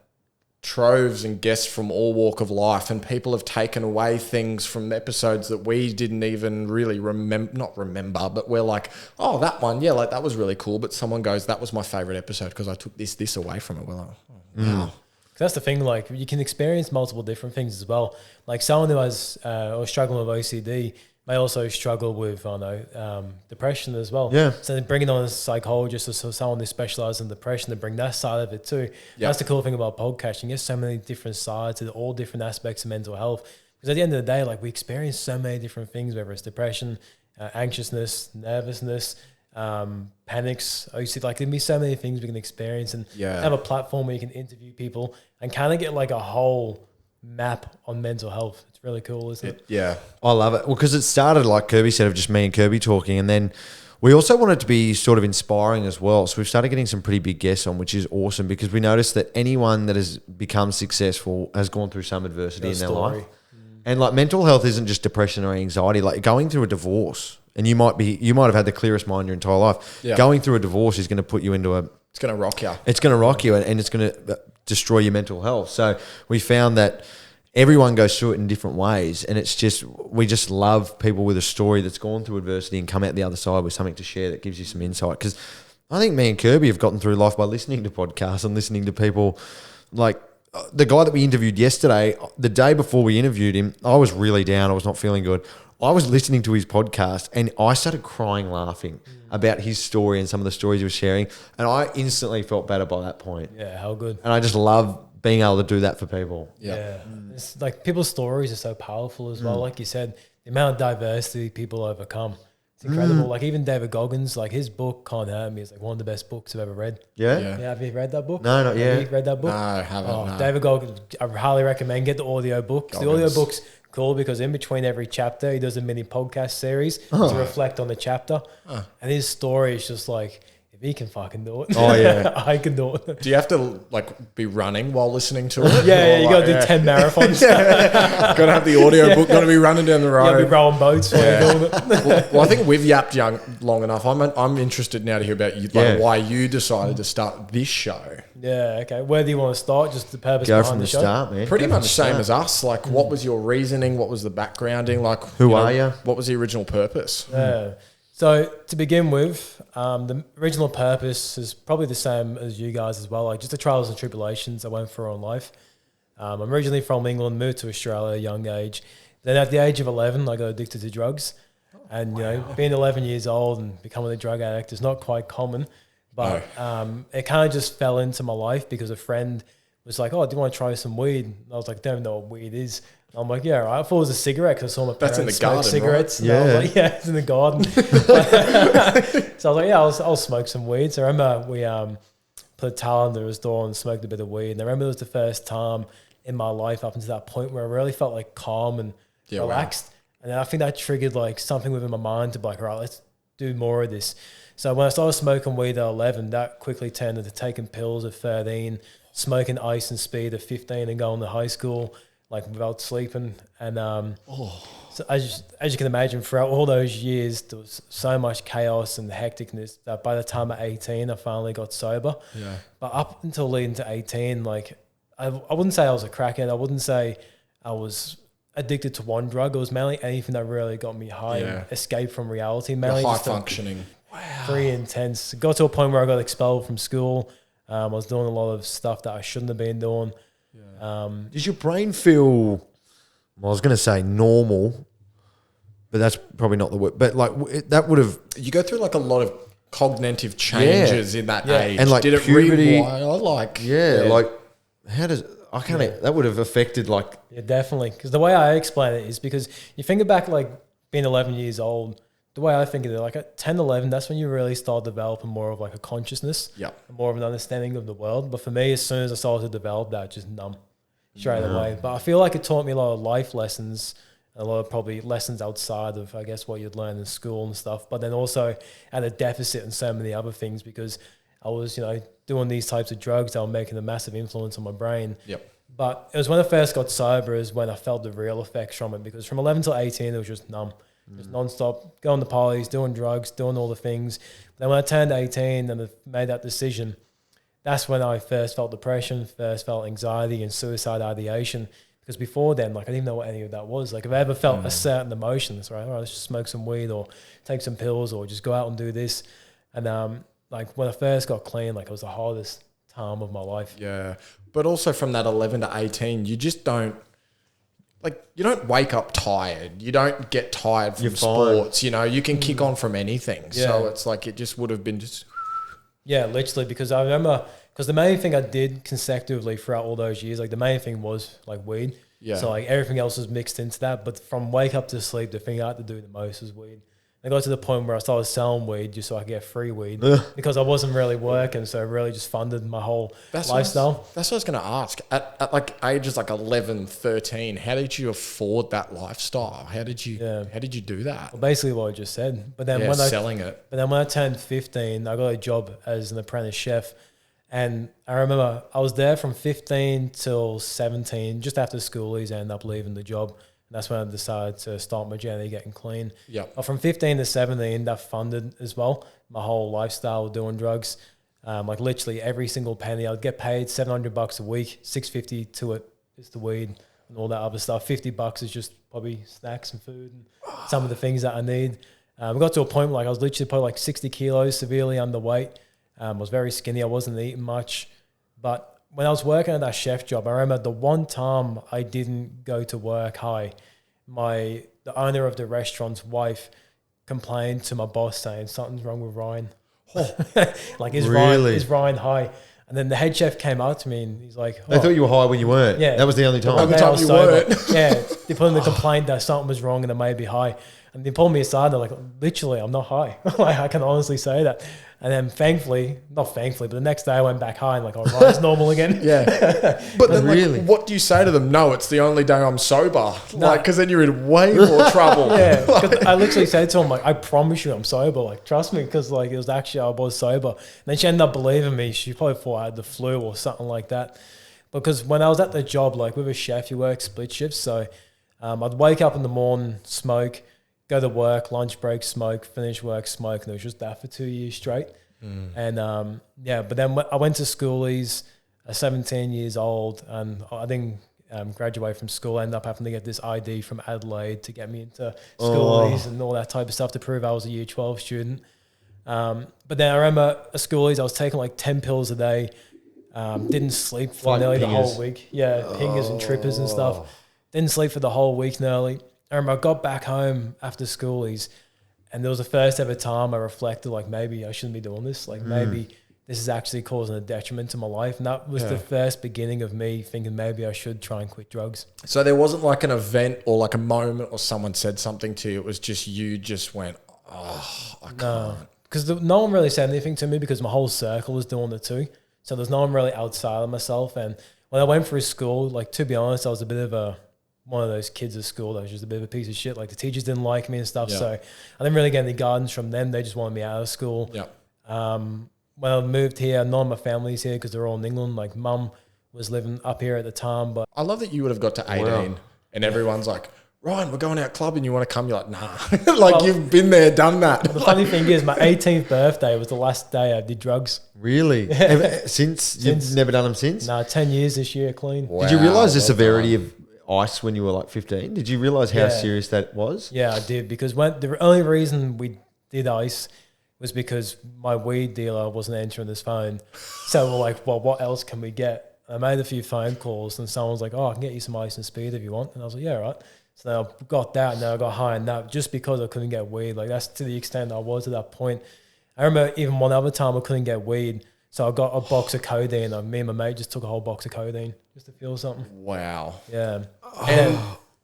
troves and guests from all walk of life, and people have taken away things from episodes that we didn't even really not remember, but we're like, oh, that one, like that was really cool. But someone goes, that was my favorite episode because I took this away from it. We're like, oh, wow. That's the thing, like you can experience multiple different things as well. Like someone who has or struggling with OCD may also struggle with, depression as well. Yeah. So then bringing on a psychologist or someone who specializes in depression to bring that side of it too. Yep. That's the cool thing about podcasting. There's so many different sides to all different aspects of mental health. Because at the end of the day, like we experience so many different things, whether it's depression, anxiousness, nervousness, panics, OCD. Like there'd be so many things we can experience, and have a platform where you can interview people and kind of get like a whole map on mental health. It's really cool, isn't it? Yeah, I love it. Well, because it started, like Kirby said, of just me and Kirby talking, and then we also want it to be sort of inspiring as well. So we've started getting some pretty big guests on, which is awesome, because we noticed that anyone that has become successful has gone through some adversity in their life. And like mental health isn't just depression or anxiety. Like going through a divorce, and you might have had the clearest mind your entire life. Yeah. Going through a divorce is going to put you into it's going to rock you. It's going to rock you, and it's going to destroy your mental health. So we found that everyone goes through it in different ways, and we just love people with a story that's gone through adversity and come out the other side with something to share that gives you some insight. Because I think me and Kirby have gotten through life by listening to podcasts and listening to people. Like the guy that we interviewed yesterday, the day before we interviewed him, I was really down. I was not feeling good. I was listening to his podcast and I started crying laughing about his story and some of the stories he was sharing, and I instantly felt better by that point. Yeah, how good. And I just love being able to do that for people. Yeah. It's like people's stories are so powerful as well. Like you said, the amount of diversity people overcome. It's incredible. Like even David Goggins, like his book Can't Hurt Me is like one of the best books I've ever read. Yeah. Have you read that book? No, not yet. Have you read that book? No, I haven't. No. David Goggins, I highly recommend get the audio book. The audio book's cool because in between every chapter he does a mini podcast series to reflect on the chapter. And his story is just like, if he can fucking do it. Oh, yeah. I can do it. Do you have to like be running while listening to it? Yeah, you got to do 10 marathons. Got to have the audio book. Got to be running down the road. You got to be rowing boats while you're doing it. Well, I think we've yapped long enough. I'm interested now to hear about you, like why you decided to start this show. Yeah, okay. Where do you want to start? Just the purpose Go behind from the show? start, man. Pretty Go from much the same start. as us. Like, what was your reasoning? What was the backgrounding? Like, Who are you? What was the original purpose? Yeah. So to begin with, the original purpose is probably the same as you guys as well. Like just the trials and tribulations I went through in life. I'm originally from England, moved to Australia at a young age. Then at the age of 11, I got addicted to drugs. And, you know, being 11 years old and becoming a drug addict is not quite common. But it kind of just fell into my life because a friend was like, oh, do you want to try some weed? And I was like, don't know what weed is. And I'm like, yeah, right. I thought it was a cigarette because I saw my parents in the smoke garden, cigarettes. right? And I was like, yeah, it's in the garden. So I was like, yeah, I'll smoke some weed. So I remember we put a towel under his door and smoked a bit of weed. And I remember it was the first time in my life up until that point where I really felt like calm and relaxed. Wow. And then I think that triggered like something within my mind to be like, all right, let's do more of this. So when I started smoking weed at 11, that quickly turned into taking pills at 13, smoking ice and speed at 15 and going to high school like without sleeping. And so as you can imagine, throughout all those years, there was so much chaos and hecticness that by the time at 18, I finally got sober. Yeah. But up until leading to 18, like I wouldn't say I was a crackhead. I wouldn't say I was addicted to one drug. It was mainly anything that really got me high and escape from reality. Mainly high functioning. Pretty intense. Got to a point where I got expelled from school. I was doing a lot of stuff that I shouldn't have been doing. Does your brain feel, well, I was going to say normal, but that's probably not the word. But like that would have... You go through like a lot of cognitive changes in that age. And like did puberty, it rewire? Like, like how does... I can't... That would have affected like... Yeah, definitely. Because the way I explain it is because you think back like being 11 years old, the way I think of it, like at 10, 11, that's when you really start developing more of like a consciousness, more of an understanding of the world. But for me, as soon as I started to develop that, just numb straight away. But I feel like it taught me a lot of life lessons, a lot of probably lessons outside of, I guess, what you'd learn in school and stuff. But then also at a deficit in so many other things because I was, you know, doing these types of drugs that were making a massive influence on my brain. But it was when I first got sober is when I felt the real effects from it because from 11 till 18, it was just numb. Just non-stop, going to parties, doing drugs, doing all the things. But then when I turned 18 and I made that decision, that's when I first felt depression, first felt anxiety and suicide ideation. Because before then, like I didn't even know what any of that was. Like if I ever felt a certain emotion, it's right, all right, let's just smoke some weed or take some pills or just go out and do this. And like when I first got clean, like it was the hardest time of my life. Yeah. But also from that 11 to 18, you just don't, like, you don't wake up tired. You don't get tired from sports. You know, you can kick on from anything. Yeah. So it's like it just would have been just... Yeah, literally, because I remember... Because the main thing I did consecutively throughout all those years, like the main thing was like weed. Yeah. So like everything else was mixed into that. But from wake up to sleep, the thing I had to do the most was weed. I got to the point where I started selling weed just so I could get free weed because I wasn't really working. So it really just funded my whole lifestyle. That's what I was going to ask. At like ages like 11, 13, how did you afford that lifestyle? How did you do that? Well, basically what I just said. But then selling it. But then when I turned 15, I got a job as an apprentice chef. And I remember I was there from 15 till 17, just after schoolies, I ended up leaving the job. And that's when I decided to start my journey getting clean. But from 15 to 17, that funded as well my whole lifestyle of doing drugs. Like literally every single penny, I'd get paid $700 a week, $650 to it is the weed and all that other stuff. $50 is just probably snacks and food and some of the things that I need. We got to a point where like I was literally probably like 60 kilos, severely underweight. I was very skinny. I wasn't eating much. But when I was working at that chef job, I remember the one time I didn't go to work high, the owner of the restaurant's wife complained to my boss saying something's wrong with Ryan. Like, is Ryan high? And then the head chef came out to me and he's like, they thought you were high when you weren't. Yeah. That was the only time. The time you weren't. Yeah. they put in the complaint that something was wrong and I may be high. And they pulled me aside and they're like, literally, I'm not high. Like, I can honestly say that. And then not thankfully, but the next day I went back high and like, all right, it's normal again. Yeah. But then really? like, what do you say to them? No, it's the only day I'm sober. Like, because then you're in way more trouble. Yeah. Because I literally said to him, like, I promise you I'm sober. Like, trust me. Because like, it was actually, I was sober. And then she ended up believing me. She probably thought I had the flu or something like that. Because when I was at the job, like with a chef, you work split shifts. So I'd wake up in the morning, smoke, go to work, lunch break, smoke, finish work, smoke. And it was just that for 2 years straight. And but then I went to schoolies, 17 years old, and I didn't graduate from school. I ended up having to get this ID from Adelaide to get me into schoolies and all that type of stuff to prove I was a year 12 student. But then I remember at schoolies, I was taking like 10 pills a day, didn't sleep for Like nearly the pingers. whole week. Yeah, pingers and trippers and stuff. Didn't sleep for the whole week nearly. I remember I got back home after schoolies, and there was the first ever time I reflected, like, maybe I shouldn't be doing this. Like, maybe this is actually causing a detriment to my life. And that was the first beginning of me thinking maybe I should try and quit drugs. So there wasn't like an event or like a moment or someone said something to you. It was just you just went, oh, I can't. Because no one really said anything to me because my whole circle was doing it too. So there's no one really outside of myself. And when I went through school, like, to be honest, I was a bit of one of those kids at school that was just a bit of a piece of shit. Like, the teachers didn't like me and stuff. Yeah. So I didn't really get any guidance from them. They just wanted me out of school. Yeah. When I moved here, none of my family's here because they're all in England. Like, mum was living up here at the time. But I love that you would have got to 18 and everyone's like, Ryan, we're going out clubbing. You want to come? You're like, nah. Like, you've been there, done that. the funny thing is, my 18th birthday was the last day I did drugs. Really? Since you've never done them since? 10 years this year, clean. Wow. Did you realise the severity of ice when you were like 15? Did you realise how Yeah. serious that was? Yeah, I did, because the only reason we did ice was because my weed dealer wasn't answering his phone. So we're like, well, what else can we get? I made a few phone calls and someone was like, oh, I can get you some ice and speed if you want. And I was like, yeah, all right. So then I got that, and then I got high on that just because I couldn't get weed. Like, that's to the extent I was at that point. I remember even one other time I couldn't get weed. So I got a box of codeine. Me and my mate just took a whole box of codeine just to feel something. Wow. Yeah.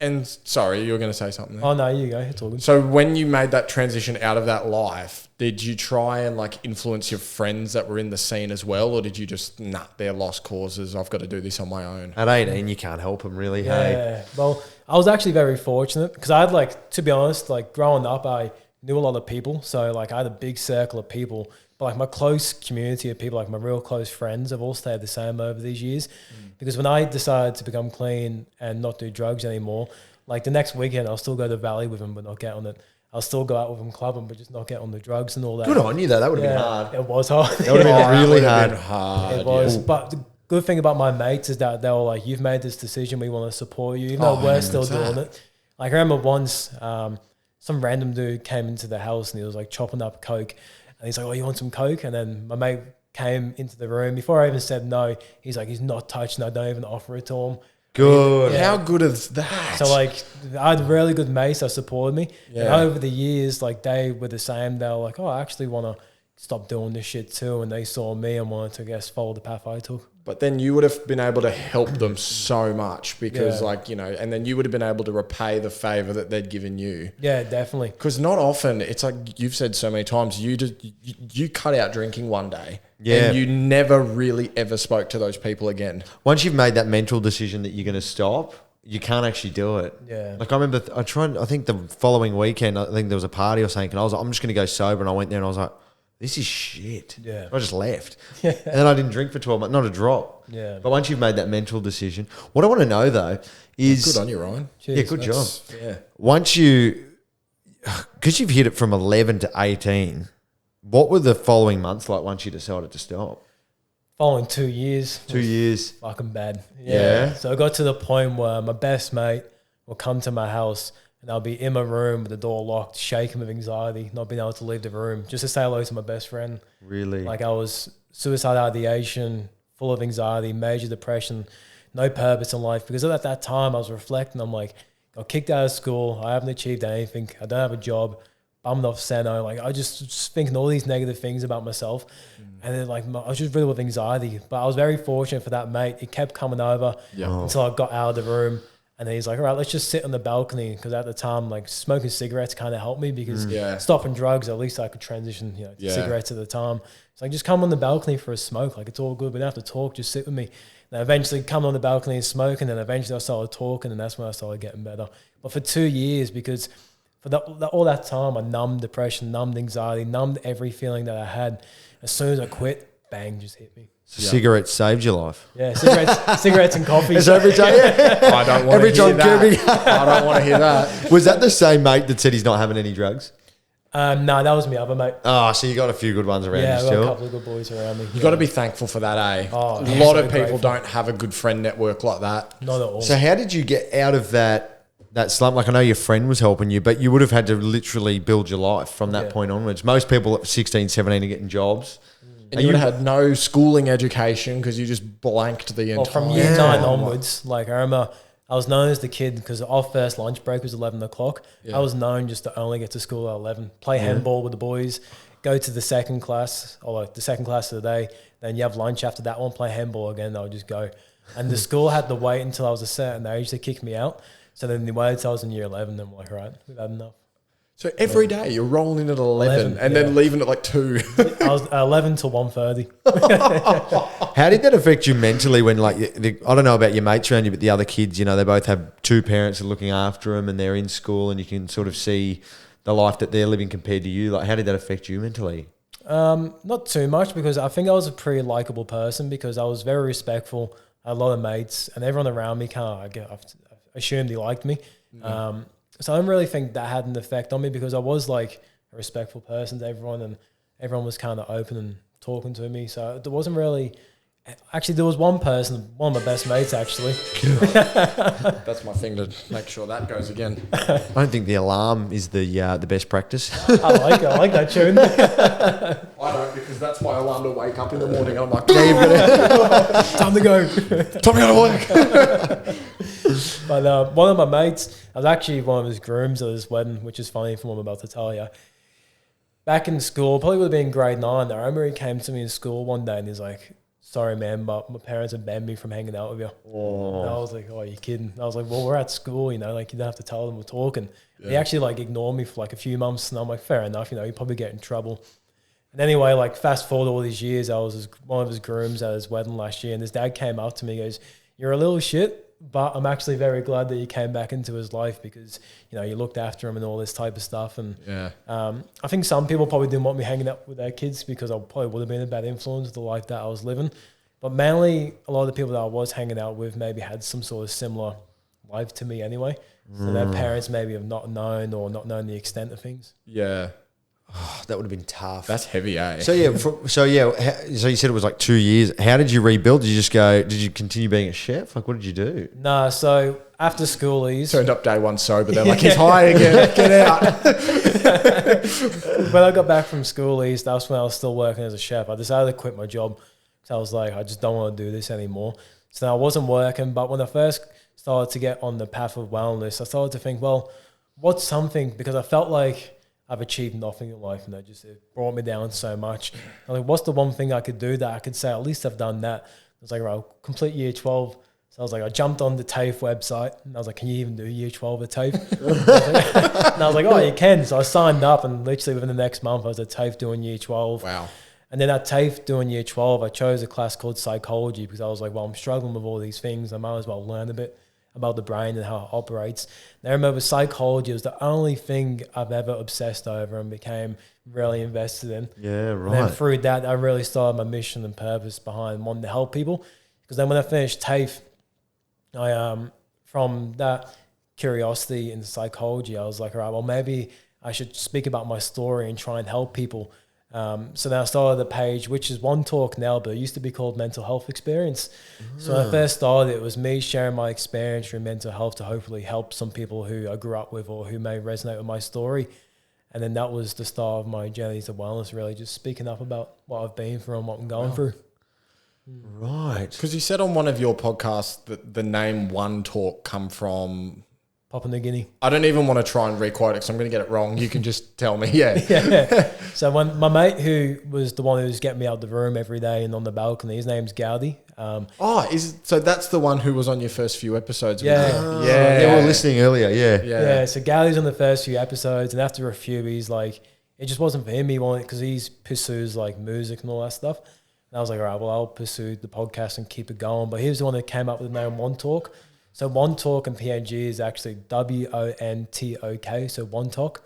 And sorry, you were going to say something there. Oh, no, you go. It's all good. So when you made that transition out of that life, did you try and like influence your friends that were in the scene as well? Or did you just, they're lost causes. I've got to do this on my own. At 18, you can't help them really, hey? Yeah. Well, I was actually very fortunate because I had, like, to be honest, like, growing up, I knew a lot of people. So, like, I had a big circle of people. But, like, my close community of people, like my real close friends, have all stayed the same over these years. Because when I decided to become clean and not do drugs anymore, like, the next weekend I'll still go to the Valley with them but not get on it. I'll still go out with them clubbing but just not get on the drugs and all that. Good on you, though. That would have been hard. It was hard. That would have been really hard. hard. It was. But the good thing about my mates is that they were like, you've made this decision, we want to support you, even though we're still doing it. Like, I remember once some random dude came into the house and he was like chopping up coke. And he's like, oh, you want some coke? And then my mate came into the room. Before I even said no, he's like, he's not touching. I don't even offer it to him. Good. Yeah. How good is that? So, like, I had really good mates that supported me. Yeah. And over the years, like, they were the same. They were like, oh, I actually want to stop doing this shit too. And they saw me and wanted to, I guess, follow the path I took. But then you would have been able to help them so much because, Yeah. like, you know, and then you would have been able to repay the favor that they'd given you. Yeah, definitely. Because not often, it's like you've said so many times, you cut out drinking one day, Yeah. and you never really ever spoke to those people again. Once you've made that mental decision that you're going to stop, you can't actually do it. Yeah. Like, I remember, I think the following weekend, I think there was a party or something, and I was like, I'm just going to go sober. And I went there and I was like, this is shit. Yeah. I just left. And then I didn't drink for 12 months, not a drop. Yeah. But once you've made that mental decision, what I want to know though is... Good on you, Ryan. Yeah, good job. Yeah. Once you... Because you've hit it from 11 to 18, what were the following months like once you decided to stop? Following 2 years. 2 years. Fucking bad. Yeah. So I got to the point where my best mate will come to my house and I'll be in my room with the door locked, shaking with anxiety, not being able to leave the room, just to say hello to my best friend. Really? Like, I was suicidal ideation, full of anxiety, major depression, no purpose in life. Because at that time I was reflecting, I'm like, I got kicked out of school, I haven't achieved anything, I don't have a job, bummed off Seno. Like, I just thinking all these negative things about myself. And then, like, I was just riddled with anxiety. But I was very fortunate for that mate. He kept coming over until I got out of the room. And then he's like, all right, let's just sit on the balcony. Because at the time, like smoking cigarettes kind of helped me because stopping drugs, at least I could transition, to cigarettes at the time. It's like, just come on the balcony for a smoke. Like, it's all good. We don't have to talk. Just sit with me. And I eventually come on the balcony and smoke. And then eventually I started talking, and that's when I started getting better. But for 2 years, because for all that time, I numbed depression, numbed anxiety, numbed every feeling that I had. As soon as I quit, bang, just hit me. So cigarettes saved your life. Yeah, cigarettes and coffee. It's every time. Yeah. I don't want to hear that. I don't want to hear that. Was that the same mate that said he's not having any drugs? No, that was my other mate. Oh, so you got a few good ones around you still. Yeah, got a couple of good boys around me. You got to be thankful for that, eh? Oh, a lot of people don't have a good friend network like that. Not at all. So how did you get out of that slump? Like, I know your friend was helping you, but you would have had to literally build your life from that point onwards. Most people at 16, 17 are getting jobs. And you would have had no schooling education because you just blanked the entire... From year 9 onwards, like I remember I was known as the kid because our first lunch break was 11 o'clock. Yeah. I was known just to only get to school at 11, play handball with the boys, go to the second class, or like the second class of the day, then you have lunch after that one, play handball again, I would just go. And the school had to wait until I was a certain age to kick me out. So then they waited until I was in year 11, and I'm like, all right, we've had enough. So every day you're rolling at 11 and then leaving at like 2. I was 11 till 1:30. How did that affect you mentally when, like, I don't know about your mates around you, but the other kids, they both have 2 parents that are looking after them and they're in school and you can sort of see the life that they're living compared to you. Like, how did that affect you mentally? Not too much, because I think I was a pretty likable person because I was very respectful. I had a lot of mates and everyone around me I assumed they liked me. Mm-hmm. So I don't really think that had an effect on me because I was like a respectful person to everyone and everyone was kind of open and talking to me. So there wasn't really... Actually, there was one person, one of my best mates, actually. That's my thing, to make sure that goes again. I don't think the alarm is the best practice. I like that tune. I don't, because that's my alarm to wake up in the morning. I'm like, time to go. Time to go to work. But one of my mates, I was actually one of his grooms at his wedding, which is funny from what I'm about to tell you. Back in school, probably would have been grade 9. I remember he came to me in school one day and he's like, sorry, man, but my parents have banned me from hanging out with you. Oh. And I was like, oh, are you kidding? And I was like, well, we're at school, like, you don't have to tell them we're talking. Yeah. He actually, like, ignored me for, like, a few months, and I'm like, fair enough, you probably get in trouble. And anyway, like, fast forward all these years, I was one of his grooms at his wedding last year, and his dad came up to me and goes, you're a little shit, but I'm actually very glad that you came back into his life because, you looked after him and all this type of stuff. And I think some people probably didn't want me hanging out with their kids because I probably would have been a bad influence of the life that I was living. But mainly, a lot of the people that I was hanging out with maybe had some sort of similar life to me anyway. So their parents maybe have not known the extent of things. Yeah. Oh, that would have been tough. That's heavy, eh? So you said it was like 2 years. How did you rebuild? Did you continue being a chef? Like, what did you do? No, so after schoolies... Turned up day 1 sober. They're like, he's high again. Get out. When I got back from schoolies, that's when I was still working as a chef. I decided to quit my job. So I was like, I just don't want to do this anymore. So I wasn't working. But when I first started to get on the path of wellness, I started to think, well, what's something... Because I felt like... I've achieved nothing in life and it brought me down so much. I'm like, what's the one thing I could do that I could say, at least I've done that? I was like, right, I'll complete year 12. So I was like, I jumped on the TAFE website and I was like, can you even do year 12 at TAFE? And I was like, oh, you can. So I signed up and literally within the next month I was at TAFE doing year 12. Wow. And then at TAFE doing year 12, I chose a class called psychology because I was like, well, I'm struggling with all these things. I might as well learn a bit about the brain and how it operates. And I remember psychology was the only thing I've ever obsessed over and became really invested in. Yeah, right. And then through that, I really started my mission and purpose behind wanting to help people. Because then when I finished TAFE, from that curiosity in psychology, I was like, all right, well, maybe I should speak about my story and try and help people. So then I started a page, which is One Talk now, but it used to be called Mental Health Experience. So when I first started, it was me sharing my experience through mental health to hopefully help some people who I grew up with or who may resonate with my story. And then that was the start of my journey to wellness, really just speaking up about what I've been through and what I'm going through. Right. Because you said on one of your podcasts that the name One Talk come from Papua New Guinea. I don't even want to try and re-quote it because I'm going to get it wrong. You can just tell me. Yeah. Yeah. So when my mate, who was the one who was getting me out of the room every day and on the balcony, his name's Gaudi. So that's the one who was on your first few episodes. Yeah. Yeah, we were listening earlier. Yeah. So Gaudi's on the first few episodes, and after a few, he's like, it just wasn't for him. He wanted, because he pursues like music and all that stuff. And I was like, all right, well, I'll pursue the podcast and keep it going. But he was the one that came up with the name One Talk. So One Talk and PNG is actually WONTOK, so One Talk.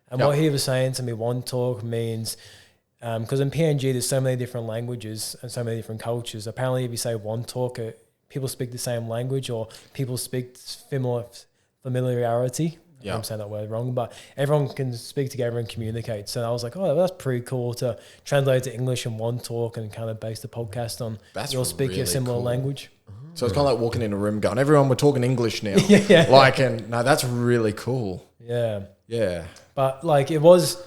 And what he was saying to me, One Talk means, because in PNG there's so many different languages and so many different cultures. Apparently if you say One Talk, people speak the same language, or people speak familiarity. I'm saying that word wrong, but everyone can speak together and communicate. So I was like, oh, that's pretty cool to translate to English in One Talk and kind of base the podcast on you'll speak really a similar language. So it's kind of like walking in a room going, everyone, we're talking English now. No, that's really cool. Yeah. Yeah. But like it was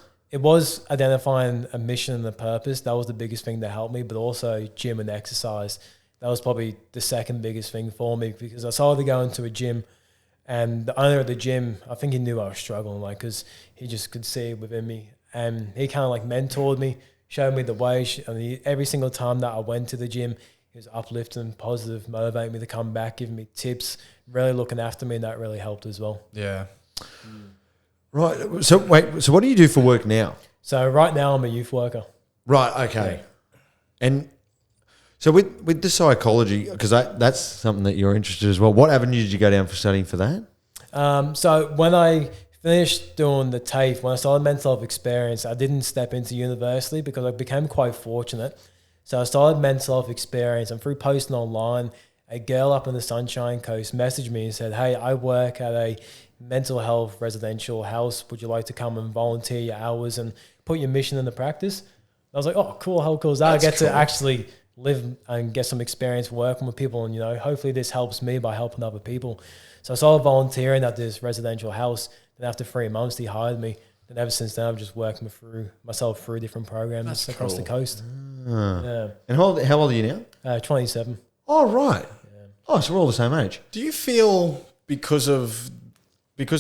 identifying a mission and a purpose. That was the biggest thing that helped me, but also gym and exercise. That was probably the second biggest thing for me, because I started to go into a gym. And the owner of the gym, I think he knew I was struggling, like, because he just could see it within me. And he kind of like mentored me, showed me the way. And every single time that I went to the gym, he was uplifting, positive, motivating me to come back, giving me tips, really looking after me, and that really helped as well. Yeah. Right. So what do you do for work now? So right now I'm a youth worker. Right. Okay. Yeah. And so with the psychology, because that's something that you're interested in as well, what avenue did you go down for studying for that? So when I finished doing the TAFE, when I started mental health experience, I didn't step into university because I became quite fortunate. So I started mental health experience, and through posting online, a girl up in the Sunshine Coast messaged me and said, hey, I work at a mental health residential house. Would you like to come and volunteer your hours and put your mission into practice? I was like, oh, cool. How cool is that? I get to actually live and get some experience working with people, and hopefully this helps me by helping other people. So I started volunteering at this residential house. Then after 3 months, they hired me. And ever since then, I've just working myself through different programs across the coast. Yeah. And how old are you now? 27. Oh, right. Yeah. Oh, so we're all the same age. Do you feel because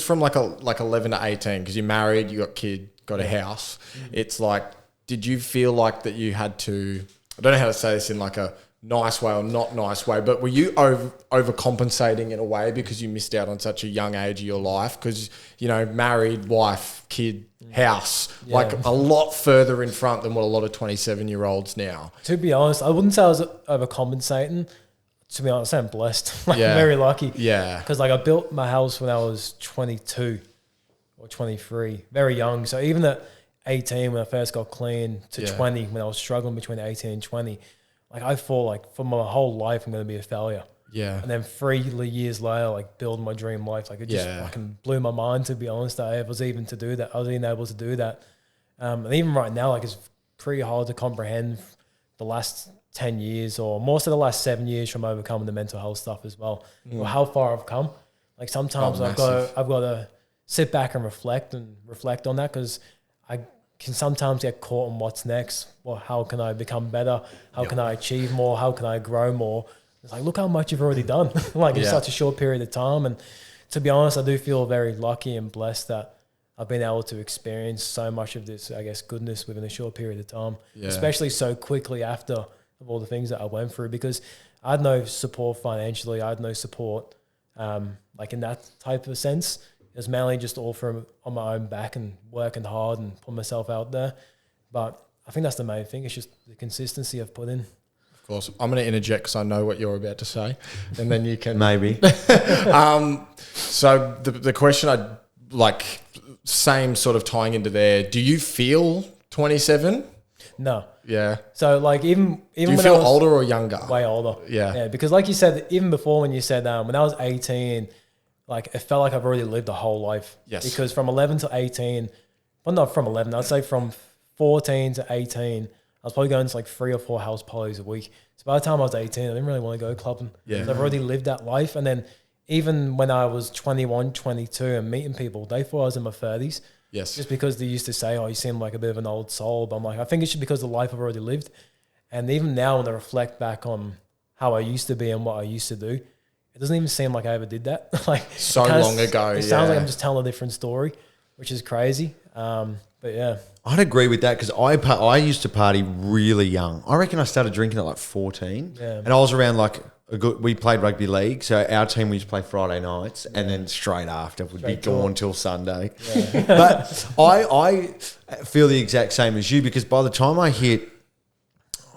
from like 11 to 18, because you're married, you got kid, got a house, it's like, did you feel like that you had to, I don't know how to say this in like a nice way or not nice way, but were you overcompensating in a way because you missed out on such a young age of your life? Because, married, wife, kid, house, like a lot further in front than what a lot of 27-year-olds now. To be honest, I wouldn't say I was overcompensating. To be honest, I'm blessed. I'm very lucky. Yeah. Because I built my house when I was 22 or 23, very young. So even at 18 when I first got clean to 20 when I was struggling between 18 and 20, I thought for my whole life I'm going to be a failure. Yeah. And then 3 years later, building my dream life, it just fucking blew my mind, to be honest. I was even able to do that. And even right now, it's pretty hard to comprehend the last 10 years or most of the last 7 years from overcoming the mental health stuff as well. Or how far I've come. Sometimes I've got to sit back and reflect on that, because I can sometimes get caught on what's next. Well, how can I become better? How can I achieve more? How can I grow more? It's look how much you've already done. In such a short period of time. And to be honest, I do feel very lucky and blessed that I've been able to experience so much of this, I guess, goodness within a short period of time, especially so quickly after all the things that I went through, because I had no support financially. I had no support, in that type of sense. It was mainly just all on my own back and working hard and putting myself out there. But I think that's the main thing. It's just the consistency I've put in. Of course. I'm going to interject because I know what you're about to say, and then you can... Maybe. So the question same sort of tying into there, do you feel 27? No. Yeah. So even do you feel older or younger? Way older. Yeah. Because like you said, even before when you said when I was 18, it felt like I've already lived a whole life. Yes. Because from 11 to 18, well, not from 11, I'd say from 14 to 18, I was probably going to 3 or 4 house parties a week. So by the time I was 18, I didn't really want to go clubbing. Yeah. So I've already lived that life. And then even when I was 21, 22 and meeting people, they thought I was in my 30s. Yes. Just because they used to say, oh, you seem like a bit of an old soul. But I'm I think it's just because of the life I've already lived. And even now when I reflect back on how I used to be and what I used to do, it doesn't even seem like I ever did that. Like So long ago. It sounds like I'm just telling a different story, which is crazy. But yeah. I'd agree with that because I used to party really young. I reckon I started drinking at like 14. Yeah. And I was around like we played rugby league. So our team, we used to play Friday nights and then straight after would be gone till Sunday. Yeah. But I feel the exact same as you because by the time I hit,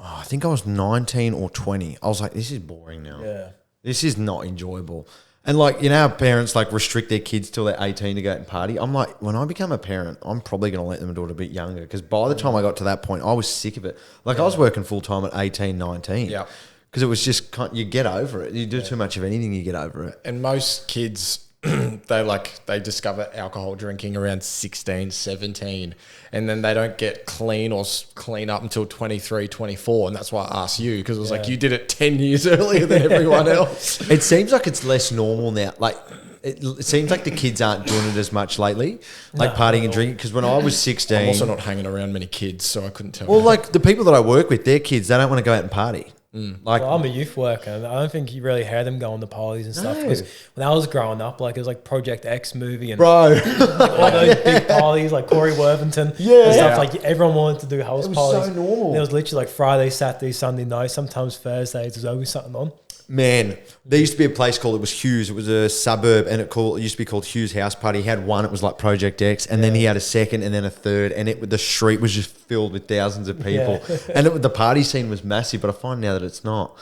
I think I was 19 or 20, I was like, this is boring now. Yeah. This is not enjoyable. And like, you know, how parents like restrict their kids till they're 18 to go out and party. I'm like, when I become a parent, I'm probably going to let them do it a bit younger because by the time I got to that point, I was sick of it. Like I was working full time at 18, 19. Yeah. Because it was just, you get over it. You do too much of anything, you get over it. And most kids, they discover alcohol drinking around 16, 17, and then they don't get clean or clean up until 23, 24. And that's why I asked you, because it was like you did it 10 years earlier than everyone else. It seems like it's less normal now. Like, it seems like the kids aren't doing it as much lately, like partying and drinking. Because when I was 16... I'm also not hanging around many kids, so I couldn't tell. Well, like the people that I work with, their kids, they don't want to go out and party. Like, I'm a youth worker, and I don't think you really heard them going to parties and stuff. Because when I was growing up, like it was like Project X movie and all those big parties, like Corey Worthington, and stuff. Like everyone wanted to do house parties. So normal. And it was literally like Friday, Saturday, Sunday night, sometimes Thursdays. There's always something on. Man, there used to be a place called, it was Hughes. It was a suburb and it used to be called Hughes House Party. He had one, it was like Project X. And then he had a second and then a third. And the street was just filled with thousands of people. Yeah. And the party scene was massive, but I find now that it's not.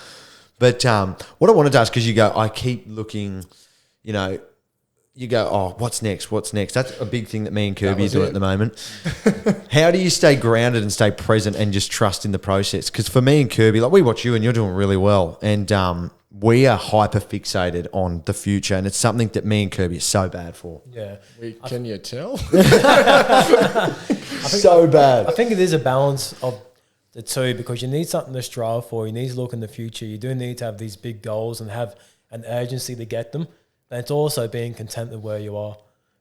But what I wanted to ask, because you go, I keep looking, you know, you go, oh, what's next? What's next? That's a big thing that me and Kirby are doing at the moment. How do you stay grounded and stay present and just trust in the process? Because for me and Kirby, like we watch you and you're doing really well. And we are hyper fixated on the future. And it's something that me and Kirby are so bad for. Yeah. Can you tell? So bad. I think it is a balance of the two because you need something to strive for. You need to look in the future. You do need to have these big goals and have an urgency to get them. And it's also being content with where you are.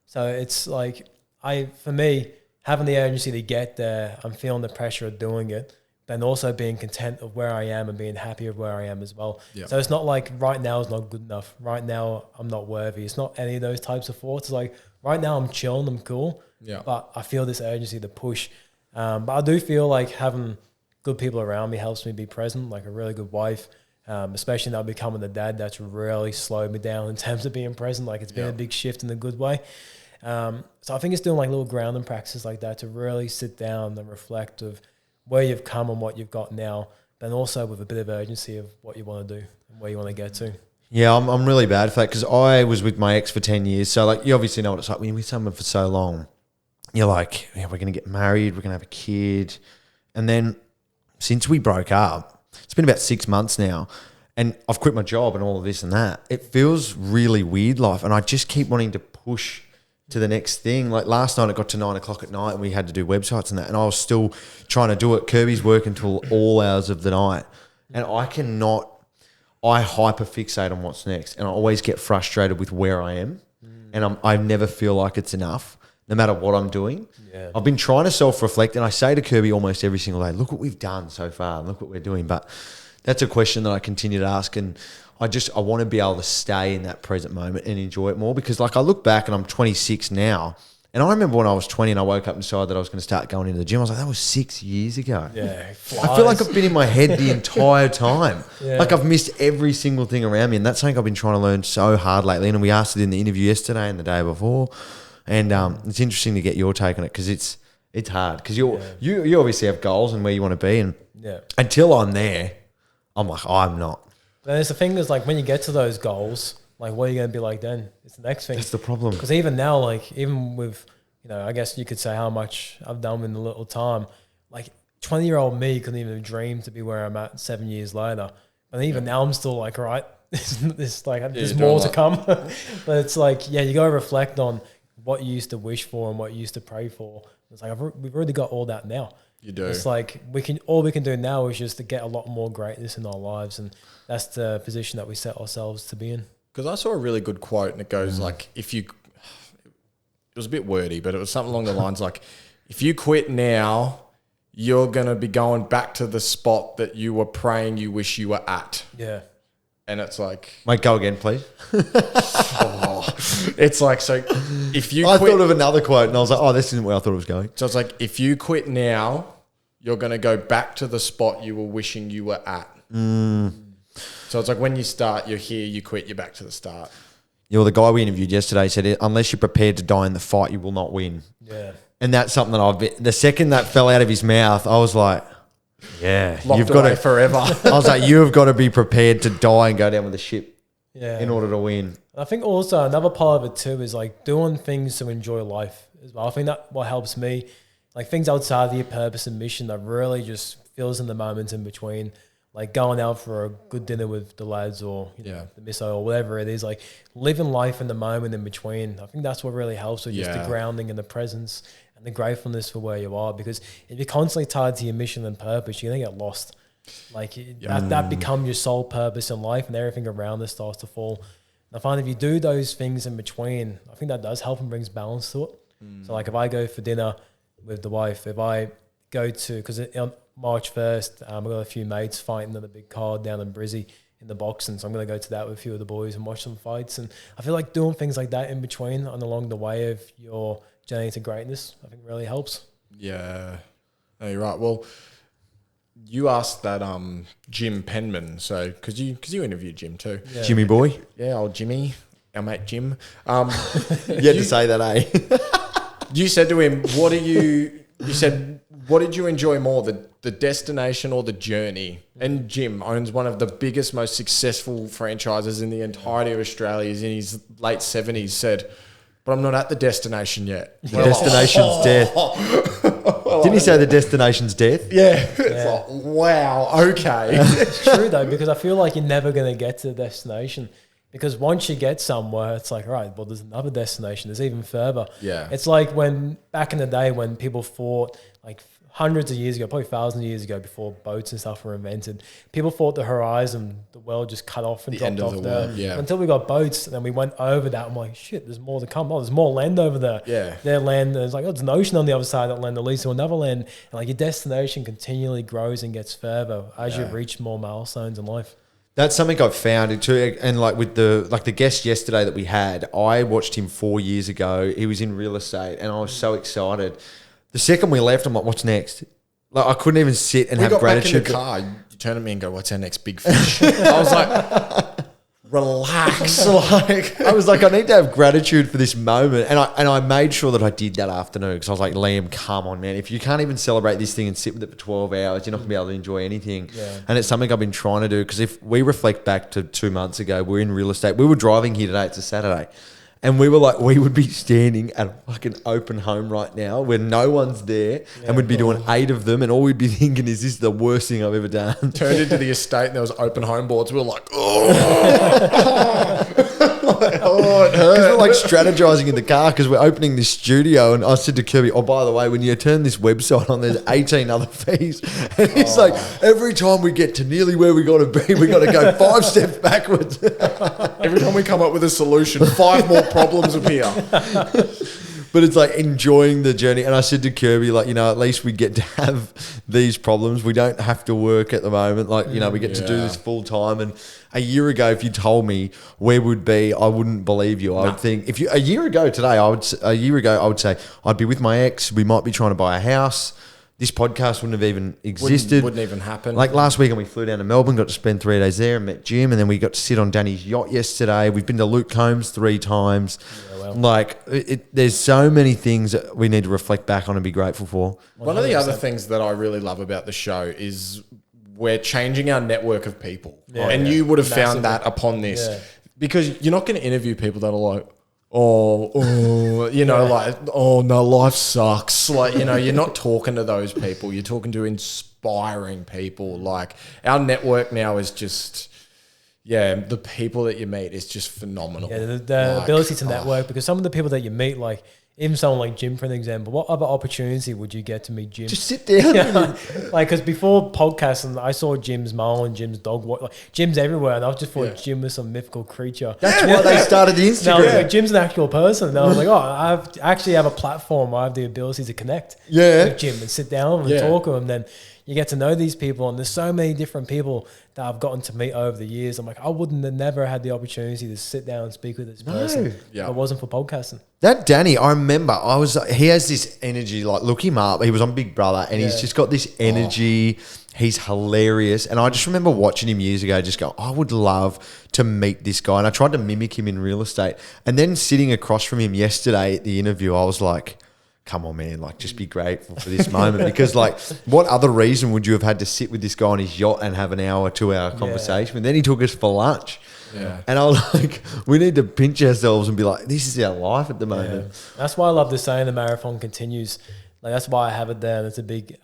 So it's like, for me, having the urgency to get there, I'm feeling the pressure of doing it, then also being content of where I am and being happy with where I am as well. Yep. So it's not like right now is not good enough. Right now, I'm not worthy. It's not any of those types of thoughts. It's like right now I'm chilling, I'm cool, but I feel this urgency to push. But I do feel like having good people around me helps me be present, like a really good wife, especially now becoming a dad, that's really slowed me down in terms of being present. Like it's been a big shift in a good way. So I think it's doing like little grounding practices like that to really sit down and reflect of where you've come and what you've got now, then also with a bit of urgency of what you want to do and where you want to get to. Yeah, I'm really bad for that because I was with my ex for 10 years. So like you obviously know what it's like when you're with someone for so long. You're like, yeah, we're going to get married, we're going to have a kid. And then since we broke up, it's been about 6 months now and I've quit my job and all of this and that. It feels really weird life and I just keep wanting to push to the next thing. Like last night it got to 9 o'clock at night and we had to do websites and that and I was still trying to do it. Kirby's working till all hours of the night and I hyper fixate on what's next and I always get frustrated with where I am and I never feel like it's enough no matter what I'm doing. Yeah. I've been trying to self-reflect and I say to Kirby almost every single day, look what we've done so far and look what we're doing. But that's a question that I continue to ask and I want to be able to stay in that present moment and enjoy it more because like I look back and I'm 26 now and I remember when I was 20 and I woke up and decided that I was going to start going into the gym. I was like, that was 6 years ago. Yeah, I feel like I've been in my head the entire time. Like I've missed every single thing around me and that's something I've been trying to learn so hard lately. And we asked it in the interview yesterday and the day before. And it's interesting to get your take on it because it's hard because you obviously have goals and where you want to be and until I'm there, I'm like, I'm not. Then it's the thing is like when you get to those goals, like what are you going to be like then? It's the next thing. That's the problem. Because even now, like even with, you know, I guess you could say how much I've done in a little time, like 20-year-old me couldn't even dream to be where I'm at 7 years later. And even now I'm still like, all right, there's more to come. But it's like, you got to reflect on what you used to wish for and what you used to pray for. It's like, we've already got all that now. You do. It's like all we can do now is just to get a lot more greatness in our lives, and that's the position that we set ourselves to be in. Because I saw a really good quote, and it goes like, it was a bit wordy, but it was something along the lines like, if you quit now, you're going to be going back to the spot that you were praying you wish you were at. Yeah. And it's like, Mate, go again, please. it's like, so if you I quit, thought of another quote and I was like, oh, this isn't where I thought it was going. so it's like, if you quit now, you're going to go back to the spot you were wishing you were at. So it's like when you start, you're here, you quit, you're back to the start. You know, the guy we interviewed yesterday said, unless you're prepared to die in the fight, you will not win. Yeah. And that's something that I've been, the second that fell out of his mouth, I was like, yeah, Locked you've got away to forever. I was like, you have got to be prepared to die and go down with the ship Yeah. in order to win. I think also another part of it too is like doing things to enjoy life as well. I think that what helps me, like things outside of your purpose and mission that really just fills in the moments in between, like going out for a good dinner with the lads or you know, the misso or whatever it is, like living life in the moment in between. I think that's what really helps with just the grounding and the presence and the gratefulness for where you are, because if you're constantly tied to your mission and purpose, you're going to get lost. Like that becomes your sole purpose in life and everything around it starts to fall. And I find if you do those things in between, I think that does help and brings balance to it. So like if I go for dinner with the wife, if I go to, because on March 1st, I've got a few mates fighting at the big card down in Brizzy in the boxing. So I'm going to go to that with a few of the boys and watch some fights. And I feel like doing things like that in between and along the way of your journey to greatness, I think really helps. Yeah. No, you're right. Well, you asked that Jim Penman, so because you interviewed Jim too. Yeah. Jimmy boy. Yeah, old Jimmy, our mate Jim. You had to say that, eh? You said to him, what did you enjoy more, the destination or the journey? And Jim owns one of the biggest, most successful franchises in the entirety of Australia. He's in his late 70s, said, but I'm not at the destination yet. The destination's death. Didn't he say the destination's death? Yeah. It's like, wow, okay. It's true though, because I feel like you're never going to get to the destination. Because once you get somewhere, it's like, all right, well, there's another destination. There's even further. Yeah. It's like when back in the day when people fought, like hundreds of years ago, probably thousands of years ago, before boats and stuff were invented, people thought the horizon, the world just cut off and dropped off there. Yeah. Until we got boats, and then we went over that. I'm like, shit, there's more to come. Oh, there's more land over there. Yeah. Their land, there's like, oh, there's an ocean on the other side of that land that leads to another land. And like your destination continually grows and gets further as you reach more milestones in life. That's something I've found too, and like with the guest yesterday that we had, I watched him 4 years ago. He was in real estate, and I was so excited. The second we left, I'm like, "What's next?" Like I couldn't even sit and have gratitude. Back in the car, you turn at me and go, "What's our next big fish?" I was like, "Relax." Like I was like, I need to have gratitude for this moment, and I made sure that I did that afternoon because I was like, Liam, come on, man! If you can't even celebrate this thing and sit with it for 12 hours, you're not gonna be able to enjoy anything. Yeah. And it's something I've been trying to do because if we reflect back to 2 months ago, we're in real estate. We were driving here today. It's a Saturday. And we were like, we would be standing at a fucking open home right now where no one's there and we'd be doing 8 of them and all we'd be thinking is this is the worst thing I've ever done. Turned into the estate and there was open home boards. We were like, oh. It hurt. Because we're like strategizing in the car because we're opening this studio and I said to Kirby, oh, by the way, when you turn this website on, there's 18 other fees. And he's like, every time we get to nearly where we got to be, we got to go 5 steps backwards. Every time we come up with a solution, 5 more problems appear. But it's like enjoying the journey. And I said to Kirby, like, you know, at least we get to have these problems. We don't have to work at the moment. Like, you know, we get to do this full time. And a year ago, if you told me where we'd be, I wouldn't believe you. I would think a year ago today, I would say I'd be with my ex. We might be trying to buy a house. This podcast wouldn't have even existed. Wouldn't even happen. Like last weekend, we flew down to Melbourne, got to spend 3 days there and met Jim. And then we got to sit on Danny's yacht yesterday. We've been to Luke Combs 3 times. Yeah, well. Like, there's so many things that we need to reflect back on and be grateful for. 100%. One of the other things that I really love about the show is we're changing our network of people. Yeah, and you would have found that upon this. Yeah. Because you're not going to interview people that are like, you know, like, oh no, life sucks. Like, you know, you're not talking to those people. You're talking to inspiring people. Like, our network now is just, the people that you meet is just phenomenal. Yeah, the ability to network, because some of the people that you meet, like, even someone like Jim, for an example, what other opportunity would you get to meet Jim? Just sit down. Like, because before podcasting, I saw Jim's mole and Jim's dog. Like, Jim's everywhere, and I just thought Jim was some mythical creature. That's why they started the Instagram. No, like, Jim's an actual person. And I was like, I actually have a platform where I have the ability to connect with Jim and sit down and talk to him. Then you get to know these people, and there's so many different people that I've gotten to meet over the years. I'm like, I wouldn't have never had the opportunity to sit down and speak with this person if it wasn't for podcasting. That Danny, I remember, he has this energy, like look him up. He was on Big Brother and he's just got this energy. He's hilarious. And I just remember watching him years ago, just go, I would love to meet this guy. And I tried to mimic him in real estate. And then sitting across from him yesterday at the interview, I was like, come on, man, like just be grateful for this moment. Because like, what other reason would you have had to sit with this guy on his yacht and have an hour, 2 hour conversation? And then he took us for lunch. Yeah. And I was like, we need to pinch ourselves and be like, this is our life at the moment. Yeah. That's why I love the saying the marathon continues. Like that's why I have it there. And it's a big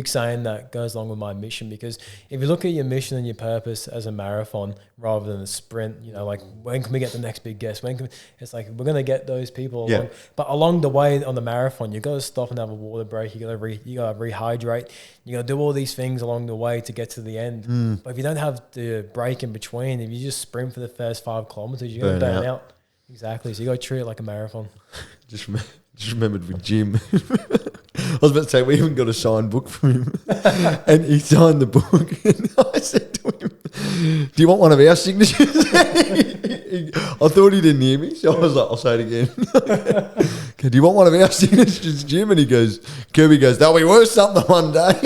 saying that goes along with my mission, because if you look at your mission and your purpose as a marathon rather than a sprint, you know, like when can we get the next big guest? It's like we're gonna get those people along. But along the way on the marathon, you gotta stop and have a water break. You gotta rehydrate. You gotta do all these things along the way to get to the end. But if you don't have the break in between, if you just sprint for the first 5 kilometers, you're gonna burn out. Exactly. So you gotta treat it like a marathon. Just remembered with Jim. I was about to say, we even got a signed book from him. And he signed the book. And I said to him, do you want one of our signatures? I thought he didn't hear me. So I was like, I'll say it again. Okay, do you want one of our signatures, Jim? And Kirby goes, they'll be worth something one day.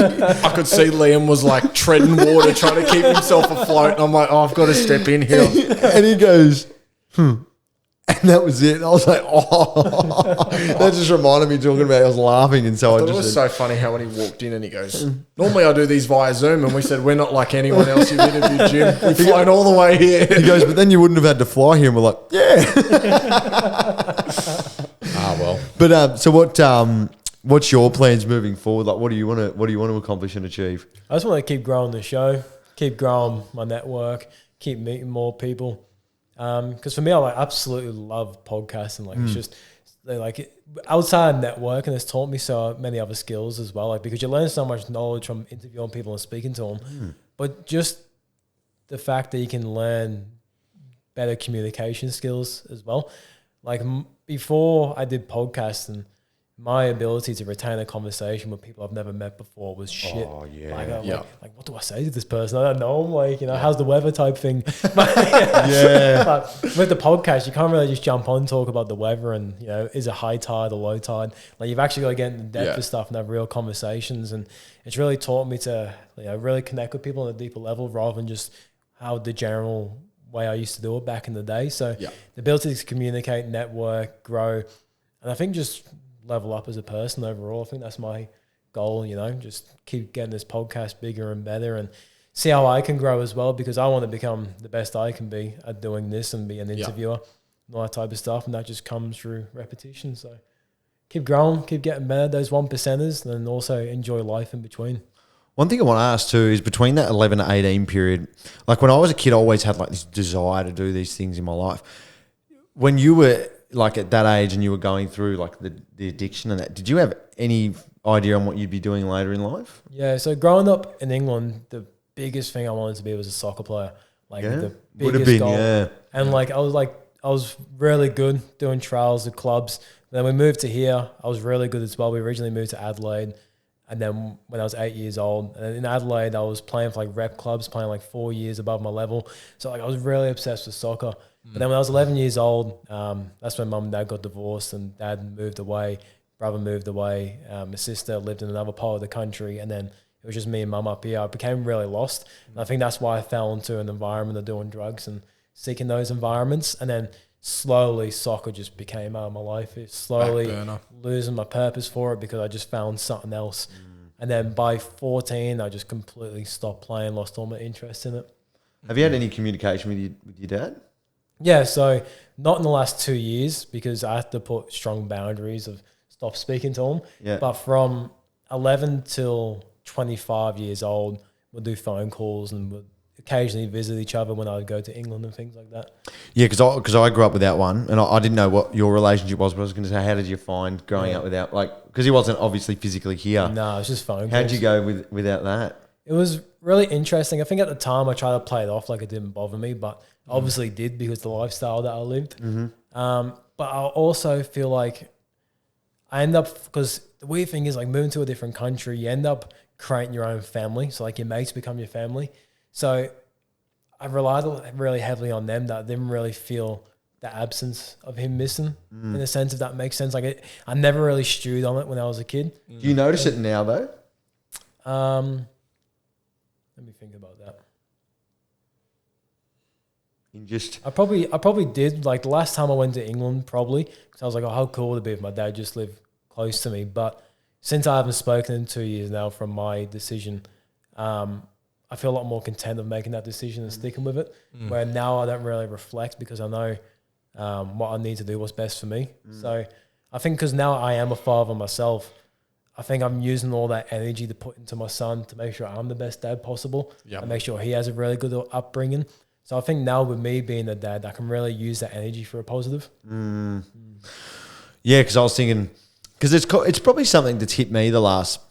I could see Liam was like treading water, trying to keep himself afloat. And I'm like, oh, I've got to step in here. And he goes, And that was it. And I was like, that just reminded me talking about it. I was laughing. And so I just. It was so funny how when he walked in and he goes, normally I do these via Zoom. And we said, we're not like anyone else you've interviewed, Jim. We've flown all the way here. He goes, but then you wouldn't have had to fly here. And we're like, yeah. Well. But so what's your plans moving forward? Like, what do you want to accomplish and achieve? I just want to keep growing the show, keep growing my network, keep meeting more people. Because for me, I absolutely love podcasting. Like it's just outside networking has taught me so many other skills as well. Like because you learn so much knowledge from interviewing people and speaking to them, but just the fact that you can learn better communication skills as well. Like before I did podcasting, my ability to retain a conversation with people I've never met before was shit. Oh, yeah. Like, what do I say to this person? I don't know. I'm like, how's the weather type thing. But with the podcast, you can't really just jump on and talk about the weather and, is it high tide or low tide? Like you've actually got to get into depth of stuff and have real conversations. And it's really taught me to really connect with people on a deeper level rather than just how the general way I used to do it back in the day. So the ability to communicate, network, grow, and I think just level up as a person overall. I think that's my goal, just keep getting this podcast bigger and better and see how I can grow as well, because I want to become the best I can be at doing this and be an interviewer and all that type of stuff. And that just comes through repetition. So keep growing, keep getting better, those 1%ers, and then also enjoy life in between. One thing I want to ask too is between that 11 to 18 period, like when I was a kid, I always had like this desire to do these things in my life. When you were like at that age and you were going through like the addiction and that, did you have any idea on what you'd be doing later in life? Yeah, so growing up in England, the biggest thing I wanted to be was a soccer player. Like the biggest goal. And like I was really good doing trials at clubs. Then we moved to here. I was really good as well. We originally moved to Adelaide. And then when I was 8 years old, and in Adelaide, I was playing for like rep clubs, playing like 4 years above my level. So like I was really obsessed with soccer. But then when I was 11 years old, that's when mum and dad got divorced and dad moved away, brother moved away, my sister lived in another part of the country, and then it was just me and mum up here. I became really lost. And I think that's why I fell into an environment of doing drugs and seeking those environments. And then slowly soccer just became out of my life. It's slowly losing my purpose for it because I just found something else. And then by 14, I just completely stopped playing, lost all my interest in it. Have you had any communication with your dad? Yeah, so not in the last 2 years because I had to put strong boundaries of stop speaking to him. Yeah. But from 11 till 25 years old, we'll do phone calls and we'll occasionally visit each other when I would go to England and things like that. Yeah, because I grew up without one, and I didn't know what your relationship was, but I was going to say, how did you find growing up without, like, because he wasn't obviously physically here. No, it was just phone calls. How'd you go without that? It was really interesting. I think at the time I tried to play it off like it didn't bother me, but obviously did because the lifestyle that I lived. But I also feel like I end up, because the weird thing is like moving to a different country, you end up creating your own family. So like your mates become your family. So I relied really heavily on them that I didn't really feel the absence of him missing in a sense, if that makes sense. Like I never really stewed on it when I was a kid. Do you notice it now though? Let me think about that. I probably did. Like the last time I went to England, probably because I was like, oh, how cool would it be if my dad just lived close to me? But since I haven't spoken in 2 years now from my decision, I feel a lot more content of making that decision and sticking with it. Where now I don't really reflect because I know what I need to do, what's best for me. So I think because now I am a father myself, I think I'm using all that energy to put into my son to make sure I'm the best dad possible and make sure he has a really good upbringing. So I think now with me being a dad, I can really use that energy for a positive. Yeah, because I was thinking, because it's probably something that's hit me the last,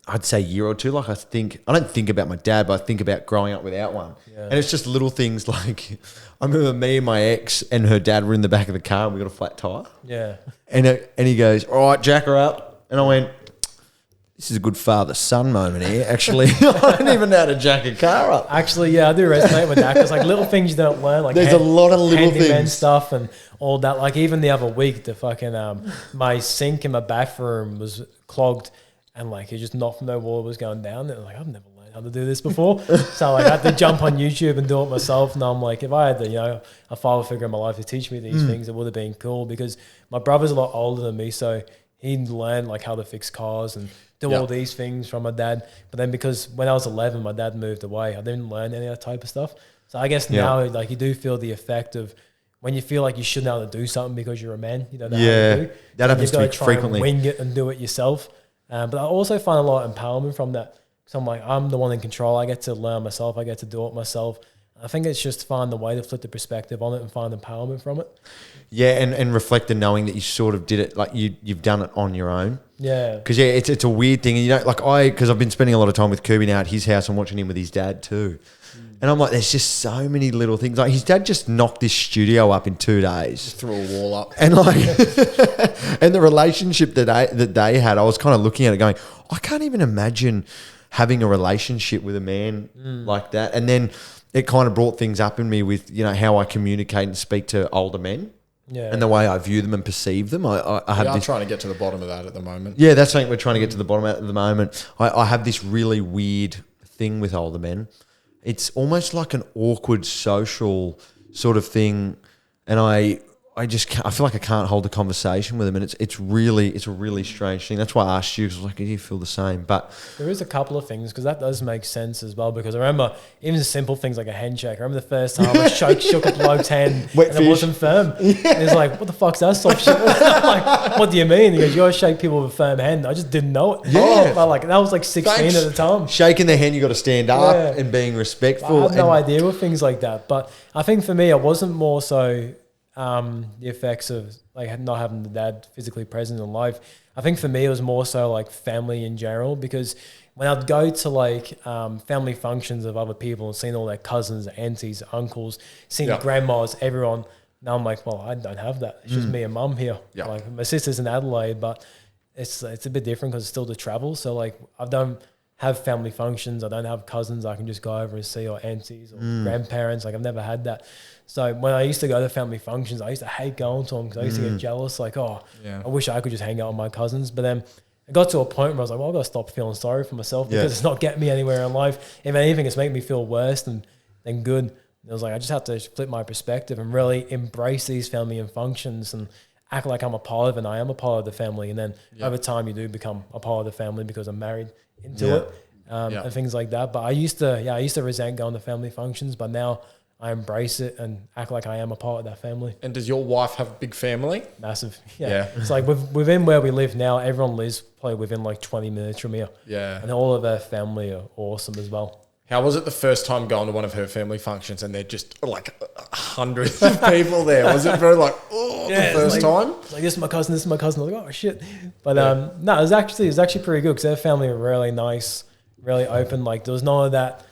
I'd say, year or two. Like I don't think about my dad, but I think about growing up without one. Yeah. And it's just little things like, I remember me and my ex and her dad were in the back of the car and we got a flat tire. Yeah. And he goes, all right, jack her up. And I went, this is a good father-son moment here. Actually, I don't even know how to jack a car up. Actually, yeah, I do resonate with that because like little things you don't learn. Like there's a lot of little things, stuff, and all that. Like even the other week, the fucking my sink in my bathroom was clogged, and like it just no water was going down. And like I've never learned how to do this before, so like, I had to jump on YouTube and do it myself. And I'm like, if I had a father figure in my life to teach me these things, it would have been cool because my brother's a lot older than me, so he learned like how to fix cars and do all these things from my dad. But then because when I was 11, my dad moved away, I didn't learn any of that type of stuff. So I guess now like you do feel the effect of when you feel like you shouldn't know how to do something because you're a man, you don't know how to do. That happens to me frequently. Wing it and do it yourself. But I also find a lot of empowerment from that. So I'm like, I'm the one in control. I get to learn myself. I get to do it myself. I think it's just find the way to flip the perspective on it and find empowerment from it. Yeah, and reflect and knowing that you sort of did it, like you've done it on your own. Yeah. Because it's a weird thing. And because I've been spending a lot of time with Kirby now at his house and watching him with his dad too. And I'm like, there's just so many little things. Like his dad just knocked this studio up in 2 days. Just threw a wall up. And like, and the relationship that they had, I was kind of looking at it going, I can't even imagine having a relationship with a man like that. And then it kind of brought things up in me with, how I communicate and speak to older men. Yeah. And the way I view them and perceive them. I'm trying to get to the bottom of that at the moment. Yeah, that's something we're trying to get to the bottom of at the moment. I have this really weird thing with older men. It's almost like an awkward social sort of thing. And I feel like I can't hold a conversation with them. And it's a really strange thing. That's why I asked you, because I was like, do you feel the same? But there is a couple of things, because that does make sense as well. Because I remember even the simple things like a handshake. I remember the first time I shook a bloke's hand and it wasn't firm. Yeah. He's like, what the fuck's that soft shit? I'm like, what do you mean? He goes, you always shake people with a firm hand. I just didn't know it. Yeah. But like, that was like 16 at the time. Shaking their hand, you got to stand up and being respectful. I had no idea with things like that. But I think for me, it wasn't more so the effects of like not having the dad physically present in life. I think for me it was more so like family in general, because when I'd go to like family functions of other people and seeing all their cousins, aunties, uncles, seeing grandmas, everyone, now I'm like, well, I don't have that. It's just me and mum here. Like my sister's in Adelaide, but it's a bit different because it's still the travel. So like I don't have family functions. I don't have cousins I can just go over and see, or aunties or grandparents. Like I've never had that. So when I used to go to family functions, I used to hate going to them because I used to get jealous. Like, I wish I could just hang out with my cousins. But then it got to a point where I was like, well, I've got to stop feeling sorry for myself because it's not getting me anywhere in life. If anything, it's making me feel worse than good. And I was like, I just have to flip my perspective and really embrace these family and functions and act like I'm a part of it, and I am a part of the family. And then over time, you do become a part of the family because I'm married into it and things like that. But I used to resent going to family functions, but now I embrace it and act like I am a part of that family. And does your wife have a big family? Massive. Yeah. It's like within where we live now, everyone lives probably within like 20 minutes from here. Yeah. And all of her family are awesome as well. How was it the first time going to one of her family functions and they're just like hundreds of people there? Was it very like, the first time? Like, this is my cousin, I was like, oh shit. But no, it was actually pretty good because their family were really nice, really open. Like there was none of that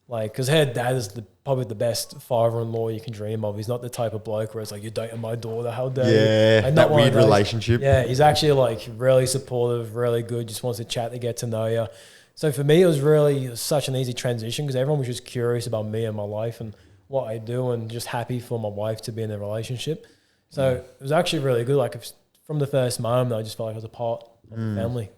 Like, because her dad is probably the best father-in-law you can dream of. He's not the type of bloke where it's like, you're dating my daughter, how dare you? Yeah, Like, that weird relationship. Yeah, he's actually like really supportive, really good, just wants to chat to get to know you. So for me, it was such an easy transition because everyone was just curious about me and my life and what I do, and just happy for my wife to be in a relationship. So it was actually really good. Like, from the first moment, I just felt like I was a part of the family.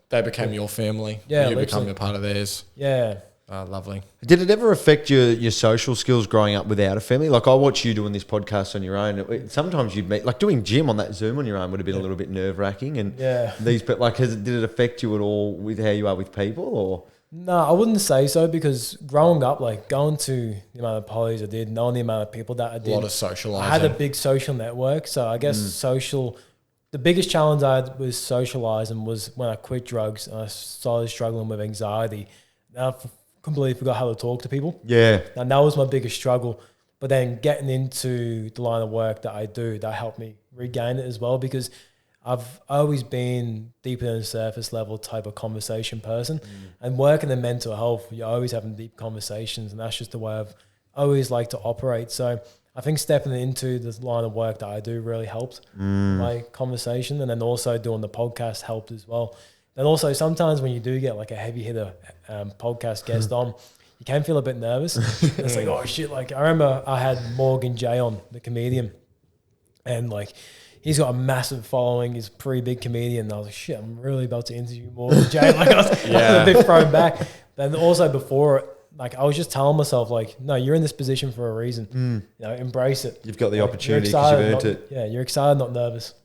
They became your family. Yeah, you become a part of theirs. Yeah. Lovely. Did it ever affect your social skills growing up without a family? Like, I watch you doing this podcast on your own. Sometimes you'd meet, like doing gym on that Zoom on your own would have been a little bit nerve wracking. And did it affect you at all with how you are with people, or? No, I wouldn't say so, because growing up, like going to the amount of parties I did, knowing the amount of people that I did, a lot of socializing. I had a big social network. So I guess the biggest challenge I had was socializing was when I quit drugs and I started struggling with anxiety. And I completely forgot how to talk to people. Yeah. And that was my biggest struggle. But then getting into the line of work that I do, that helped me regain it as well, because I've always been deeper than the surface level type of conversation person. And working in mental health, you're always having deep conversations, and that's just the way I've always liked to operate. So I think stepping into this line of work that I do really helped my conversation, and then also doing the podcast helped as well. And also sometimes when you do get like a heavy hitter podcast guest on, you can feel a bit nervous. It's like, oh shit. Like, I remember I had Morgan J on, the comedian, and like, he's got a massive following. He's a pretty big comedian. And I was like, shit, I'm really about to interview Morgan J. Like, I was a bit thrown back. Then also before it, like, I was just telling myself, like, no, you're in this position for a reason. You know, embrace it. You've got the like, opportunity because you've earned it. Yeah, you're excited, not nervous.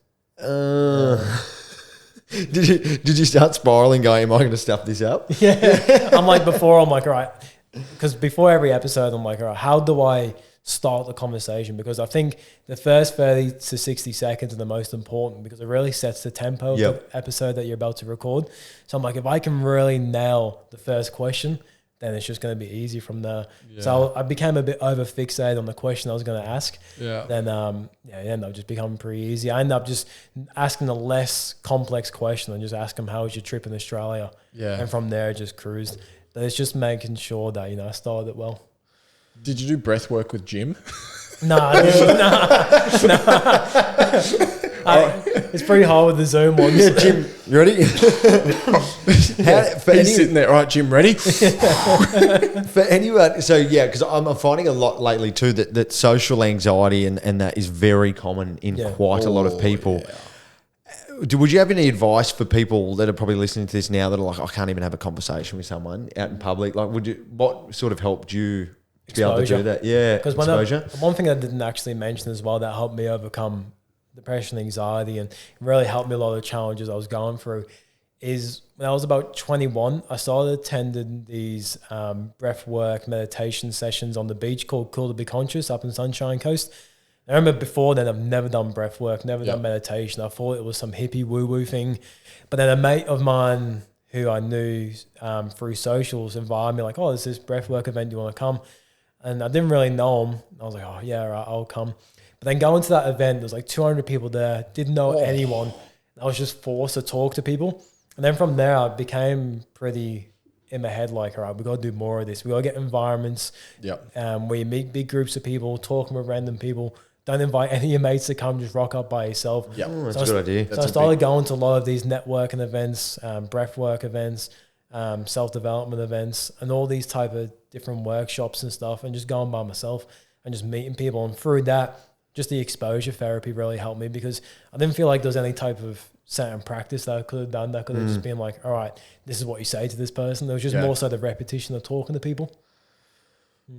Did you start spiraling, going, am I going to stuff this up? Yeah. I'm like, all right, because before every episode, I'm like, all right, how do I start the conversation? Because I think the first 30 to 60 seconds are the most important, because it really sets the tempo of the episode that you're about to record. So I'm like, if I can really nail the first question, then it's just going to be easy from there. Yeah. So I became a bit over fixated on the question I was going to ask. Yeah. Then it ended up just becoming pretty easy. I ended up just asking a less complex question and just ask them, how was your trip in Australia? Yeah. And from there, just cruised. But it's just making sure that, I started it well. Did you do breath work with Jim? No. It's pretty hard with the Zoom ones. Yeah, Jim, you ready? He's sitting there. All right, Jim, ready? For anyone, so because I'm finding a lot lately too that social anxiety and that is very common in quite a lot of people. Yeah. Would you have any advice for people that are probably listening to this now that are like, I can't even have a conversation with someone out in public? Like, what sort of helped you to be able to do that? Yeah, because one thing I didn't actually mention as well that helped me overcome depression, anxiety, and really helped me a lot of the challenges I was going through is when I was about 21, I started attending these breath work meditation sessions on the beach called Cool to Be Conscious up in Sunshine Coast. I remember before then I've never done breath work, never done meditation. I thought it was some hippie woo-woo thing. But then a mate of mine who I knew through socials invited me like, oh, there's this breath work event, do you want to come? And I didn't really know him. I was like, oh yeah, all right, I'll come. But then going to that event, there was like 200 people there, didn't know anyone. I was just forced to talk to people. And then from there, I became pretty in my head like, all right, we got to do more of this. We got to get environments where you meet big groups of people, talking with random people. Don't invite any of your mates to come, just rock up by yourself. Yeah, that's a good idea. So I started going to a lot of these networking events, breathwork events, self-development events, and all these type of different workshops and stuff, and just going by myself and just meeting people. And through that, just the exposure therapy really helped me, because I didn't feel like there was any type of certain practice that I could have done that could have just been like, all right, this is what you say to this person. There was just more so the repetition of talking to people.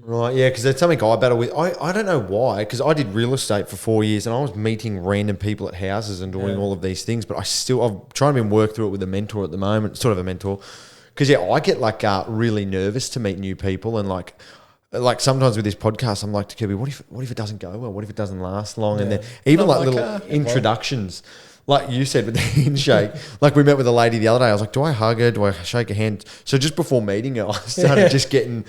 Right, yeah, because that's something I battle with. I don't know why, because I did real estate for 4 years and I was meeting random people at houses and doing all of these things, but I'm trying to work through it with a mentor at the moment, sort of a mentor, because I get like really nervous to meet new people, and like sometimes with this podcast, I'm like to Kirby, what if it doesn't go well? What if it doesn't last long? And then even like little introductions, like you said with the handshake, like we met with a lady the other day. I was like, do I hug her? Do I shake her hand? So just before meeting her, I started just getting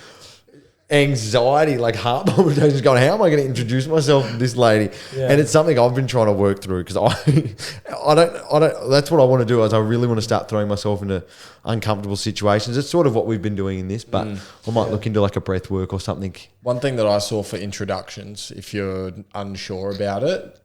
anxiety, like heart palpitations going, how am I going to introduce myself to this lady? Yeah. And it's something I've been trying to work through because I don't, that's what I want to do is I really want to start throwing myself into uncomfortable situations. It's sort of what we've been doing in this, but I might look into like a breath work or something. One thing that I saw for introductions, if you're unsure about it,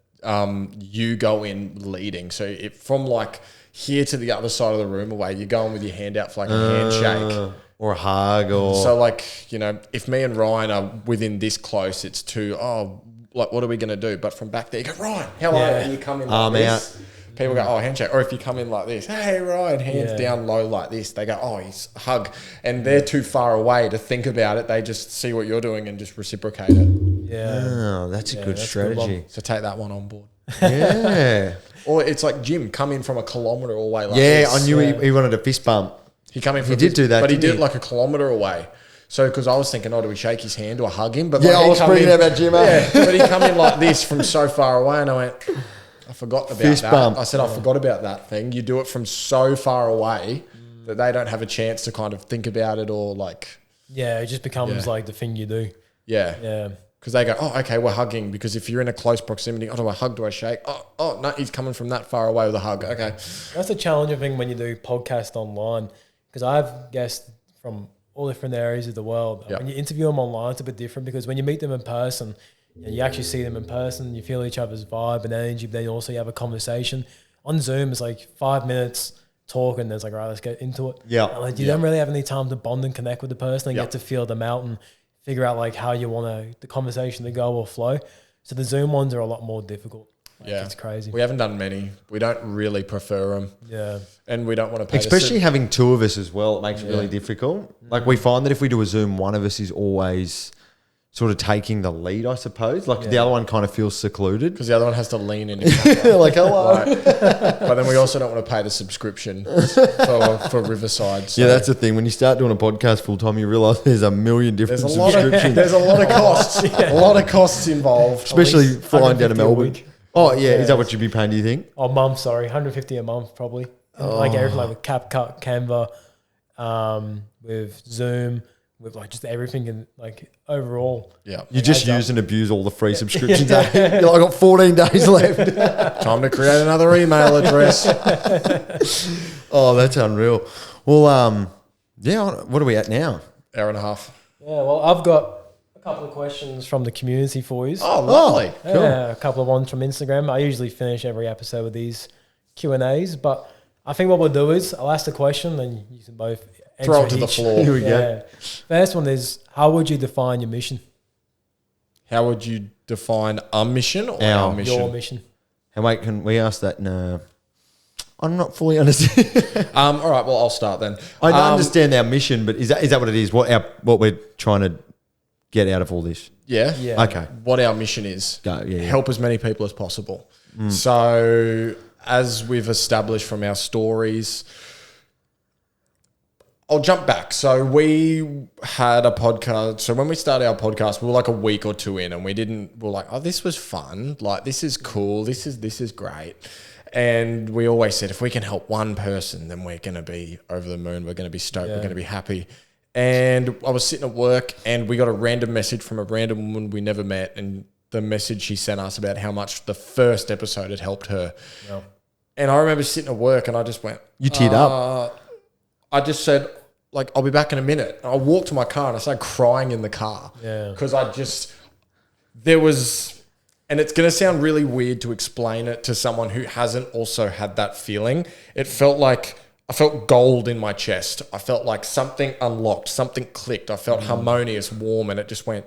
you go in leading. So from like here to the other side of the room away, you're going with your hand out for like a handshake. Or a hug or... So like, you know, if me and Ryan are within this close, it's like, what are we going to do? But from back there, you go, Ryan, how are you? And you come in like this. Out. People go, oh, handshake. Or if you come in like this, hey, Ryan, hands down low like this. They go, oh, he's hug. And they're too far away to think about it. They just see what you're doing and just reciprocate it. Yeah. Oh, that's a good strategy. So take that one on board. Yeah. Or it's like Jim, come in from a kilometre away like this. I knew he wanted a fist bump. He come in from He did do that, but he didn't did it like a kilometre away. So, because I was thinking, do we shake his hand or hug him? But yeah, I was freaking out about Jim. Yeah, but he come in like this from so far away, and I went, I forgot about fist that. bump. I said, I forgot about that thing. You do it from so far away that they don't have a chance to kind of think about it or like. Yeah, it just becomes like the thing you do. Yeah. Yeah. Because they go, oh, okay, we're hugging. Because if you're in a close proximity, do I hug? Do I shake? Oh, no, he's coming from that far away with a hug. Okay. That's a challenging thing when you do podcast online. Because I've guests from all different areas of the world. Yep. When you interview them online, it's a bit different because when you meet them in person, you actually see them in person, you feel each other's vibe and energy, but then also you have a conversation. On Zoom, it's like 5 minutes talking, and it's like, all right, let's get into it. Yeah. And like, you don't really have any time to bond and connect with the person and Yep. get to feel them out and figure out like how you want the conversation to go or flow. So the Zoom ones are a lot more difficult. Yeah. It's crazy. We haven't done many. We don't really prefer them. Yeah. And we don't want to pay Especially having two of us as well, it makes it really difficult. Mm. Like we find that if we do a Zoom, one of us is always sort of taking the lead, I suppose. Like the other one kind of feels secluded. because the other one has to lean in. Like, hello. Right. But then we also don't want to pay the subscription for Riverside. So Yeah, that's the thing. When you start doing a podcast full time, you realise there's a million different there's a lot subscriptions. of costs. A lot of costs involved. Especially least flying down to 150 a Melbourne. week. Oh, yeah. Is that what you'd be paying, do you think? Oh, month, sorry. 150 a month, probably. Like everything, like with CapCut, Canva, with Zoom, with like just everything and like overall. Yeah. You just use and abuse all the free subscriptions. You're like, I got 14 days left. Time to create another email address. Oh, that's unreal. Well, yeah, what are we at now? Hour and a half. Yeah, well, I've got a couple of questions from the community for you. Oh, lovely. Yeah, a couple of ones from Instagram. I usually finish every episode with these Q&As, but I think what we'll do is I'll ask the question and you can both Throw it answer to the each. floor. Here we go. First one is, how would you define your mission? How would you define a mission or Our. our mission? Your mission. And wait, can we ask that? No. I'm not fully understanding. All right, well, I'll start then. I understand our mission, but is that what it is? What we're trying to get out of all this? Yeah. Yeah. Okay. What our mission is. Go, yeah. Help as many people as possible. So as we've established from our stories, I'll jump back. So we had a podcast. So when we started our podcast, we were like a week or two in and we were like, oh, this was fun. Like, this is cool. This is great. And we always said, if we can help one person, then we're going to be over the moon. We're going to be stoked. We're going to be happy. And I was sitting at work and we got a random message from a random woman we never met. And the message she sent us about how much the first episode had helped her. Yeah. And I remember sitting at work and I just went, You teared up. I just said, like, I'll be back in a minute. And I walked to my car and I started crying in the car. Yeah. Because there was, and it's going to sound really weird to explain it to someone who hasn't also had that feeling. It felt like I felt gold in my chest. I felt like something unlocked, something clicked. I felt harmonious, warm, and it just went,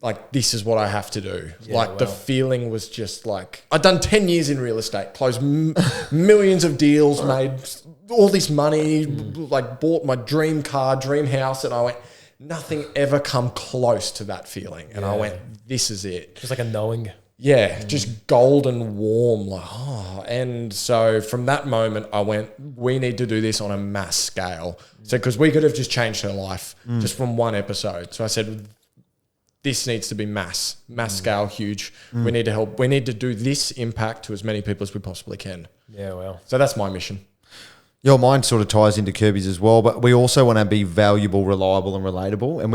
like, this is what I have to do. Yeah, The feeling was just like, I'd done 10 years in real estate, closed millions of deals, made all this money, like bought my dream car, dream house. And I went, nothing ever come close to that feeling. And I went, this is it. Just like a knowing. Yeah, just golden warm, like, oh. And so from that moment, I went, we need to do this on a mass scale. So, because we could have just changed her life just from one episode. So I said, this needs to be mass scale, huge. We need to help. We need to do this impact to as many people as we possibly can. Yeah, well. So that's my mission. Your mind sort of ties into Kirby's as well, but we also want to be valuable, reliable, and relatable. And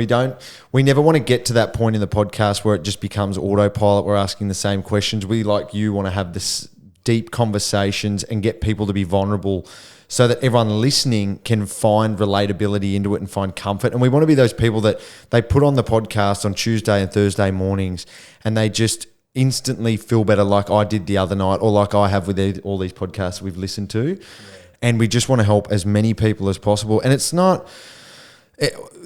we never want to get to that point in the podcast where it just becomes autopilot. We're asking the same questions. We, like you, want to have this deep conversations and get people to be vulnerable so that everyone listening can find relatability into it and find comfort. And we want to be those people that they put on the podcast on Tuesday and Thursday mornings and they just instantly feel better, like I did the other night, or like I have with all these podcasts we've listened to. Yeah. And we just want to help as many people as possible. And it's not,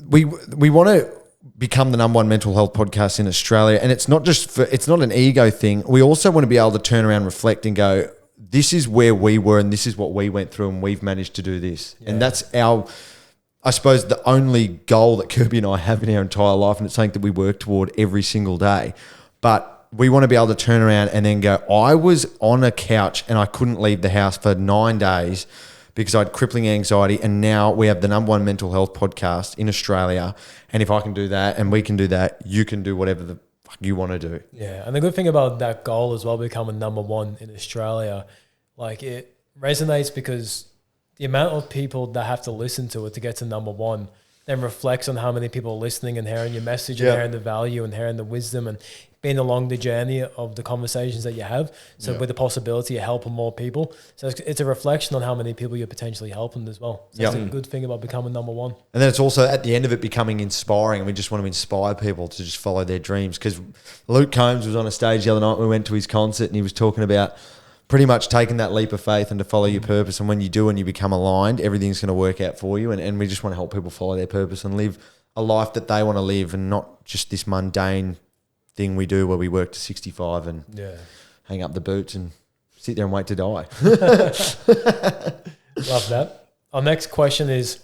we want to become the number one mental health podcast in Australia. And it's not just it's not an ego thing. We also want to be able to turn around, reflect and go, this is where we were and this is what we went through and we've managed to do this. Yeah. And that's I suppose, the only goal that Kirby and I have in our entire life. And it's something that we work toward every single day. But we want to be able to turn around and then go, I was on a couch and I couldn't leave the house for 9 days because I had crippling anxiety, and now we have the number one mental health podcast in Australia. And if I can do that and we can do that, you can do whatever the fuck you want to do. Yeah, and the good thing about that goal as well, becoming number one in Australia, like it resonates because the amount of people that have to listen to it to get to number one then reflects on how many people are listening and hearing your message and hearing the value and hearing the wisdom and being along the journey of the conversations that you have. So with the possibility of helping more people. So it's a reflection on how many people you're potentially helping as well. So that's a good thing about becoming number one. And then it's also at the end of it becoming inspiring, and we just want to inspire people to just follow their dreams. Because Luke Combs was on a stage the other night, we went to his concert, and he was talking about pretty much taking that leap of faith and to follow your purpose. And when you do and you become aligned, everything's going to work out for you. And we just want to help people follow their purpose and live a life that they want to live, and not just this mundane thing we do where we work to 65 and hang up the boots and sit there and wait to die. Love that. Our next question is,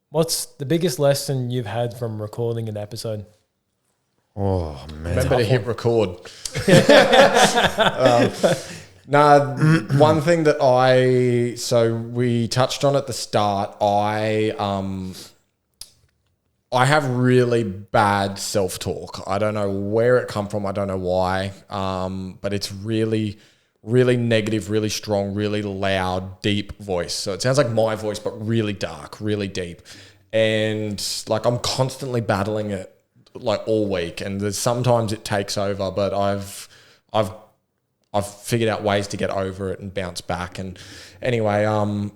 what's the biggest lesson you've had from recording an episode? Oh, man. Remember to hit record. One thing that so we touched on at the start, I have really bad self-talk. I don't know where it come from. I don't know why. But it's really, really negative, really strong, really loud, deep voice. So it sounds like my voice, but really dark, really deep. And like I'm constantly battling it like all week. And sometimes it takes over, but I've figured out ways to get over it and bounce back. And anyway, I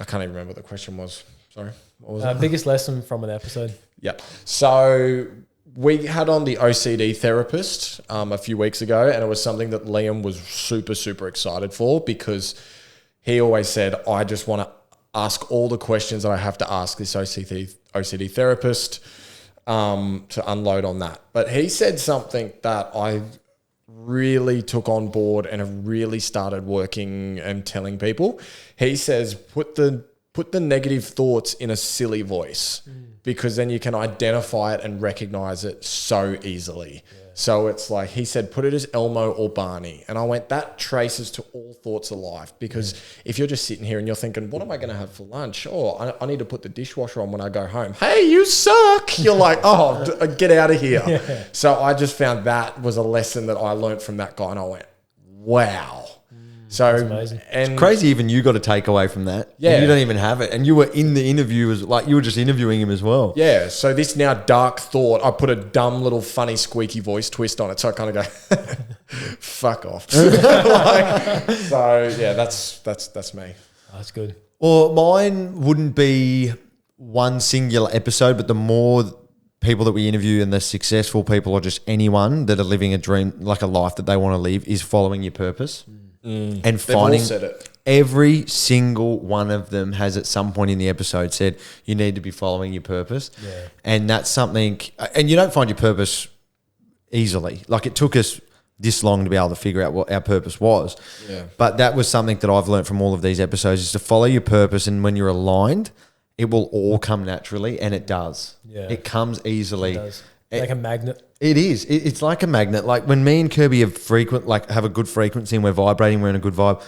can't even remember what the question was. Sorry. What was it? Biggest lesson from an episode? Yeah. So we had on the OCD therapist a few weeks ago, and it was something that Liam was super, super excited for, because he always said, I just want to ask all the questions that I have to ask this OCD therapist to unload on that. But he said something that I really took on board and have really started working and telling people. He says, put the negative thoughts in a silly voice, because then you can identify it and recognize it so easily. Yeah. So it's like, he said, put it as Elmo or Barney. And I went, that traces to all thoughts of life, because if you're just sitting here and you're thinking, what am I going to have for lunch? Oh, I need to put the dishwasher on when I go home. Hey, you suck. You're like, oh, get out of here. Yeah. So I just found that was a lesson that I learned from that guy. And I went, wow. So amazing. And it's crazy even you got a takeaway from that. Yeah. You don't even have it. And you were in the interview like you were just interviewing him as well. Yeah. So this now dark thought, I put a dumb little funny squeaky voice twist on it. So I kind of go, fuck off. So yeah, that's me. Oh, that's good. Well, mine wouldn't be one singular episode, but the more people that we interview and the successful people, or just anyone that are living a dream, like a life that they want to live, is following your purpose. And finding every single one of them has at some point in the episode said you need to be following your purpose. Yeah. And that's something, and you don't find your purpose easily. Like it took us this long to be able to figure out what our purpose was. Yeah. But that was something that I've learned from all of these episodes, is to follow your purpose, and when you're aligned, it will all come naturally, and it does. Yeah. It comes easily. It does. Like a magnet. It is. It's like a magnet. Like when me and Kirby have a good frequency and we're vibrating, we're in a good vibe.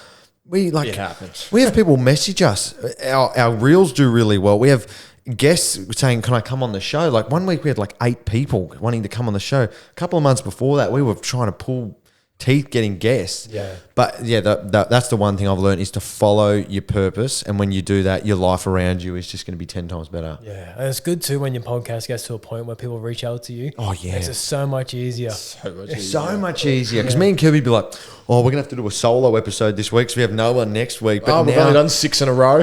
It happens. We have people message us. Our reels do really well. We have guests saying, "Can I come on the show?" Like one week we had like 8 people wanting to come on the show. A couple of months before that, we were trying to pull teeth getting guests. Yeah. But yeah, that's the one thing I've learned is to follow your purpose. And when you do that, your life around you is just going to be 10 times better. Yeah. And it's good too when your podcast gets to a point where people reach out to you. Oh, yeah. It's just so much easier. It's so much easier. Because me and Kirby be like, oh, we're going to have to do a solo episode this week, so we have no one next week. But we've only done 6 in a row.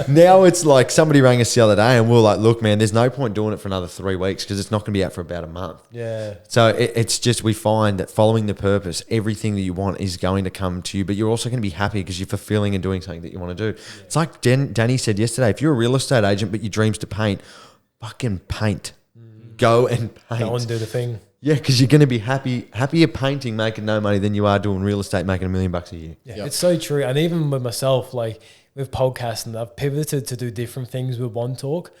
now it's like somebody rang us the other day and we we're like, look, man, there's no point doing it for another 3 weeks because it's not going to be out for about a month. Yeah. So it's just we find that following the purpose, everything that you want is going to come to you, but you're also going to be happy because you're fulfilling and doing something that you want to do. Yeah. It's like Danny said yesterday, if you're a real estate agent but your dream's to paint, fucking paint. Go and paint. Go and do the thing. Yeah, because you're going to be happier painting, making no money than you are doing real estate, making $1 million a year. Yeah, It's so true. And even with myself, like with podcasting, I've pivoted to do different things with One Talk.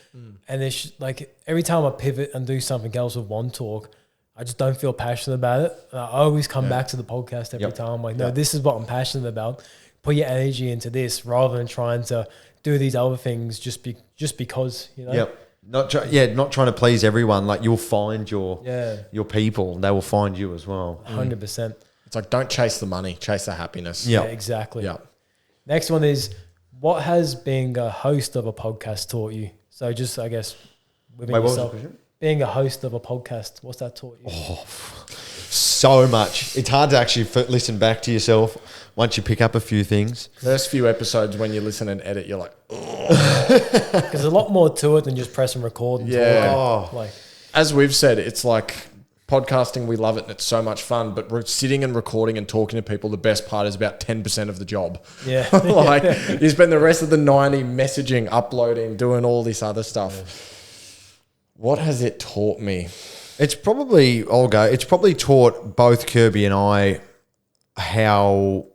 And it's like every time I pivot and do something else with One Talk, I just don't feel passionate about it. And I always come back to the podcast every time. I'm like, no, this is what I'm passionate about. Put your energy into this rather than trying to do these other things just because, you know? Yep. Not trying to please everyone. Like you'll find your people. They will find you as well. 100%. It's like, don't chase the money, chase the happiness. Yeah, exactly. Yeah. Next one is, what has being a host of a podcast taught you? So just, I guess, within yourself, being a host of a podcast, what's that taught you? Oh, so much. It's hard to actually listen back to yourself once you pick up a few things. First few episodes when you listen and edit, you're like, because there's a lot more to it than just press and record and talk. Oh. Like, as we've said, it's like podcasting, we love it and it's so much fun, but we're sitting and recording and talking to people, the best part is about 10% of the job. Yeah. Like you spend the rest of the 90 messaging, uploading, doing all this other stuff. Yeah. What has it taught me? It's probably taught both Kirby and I how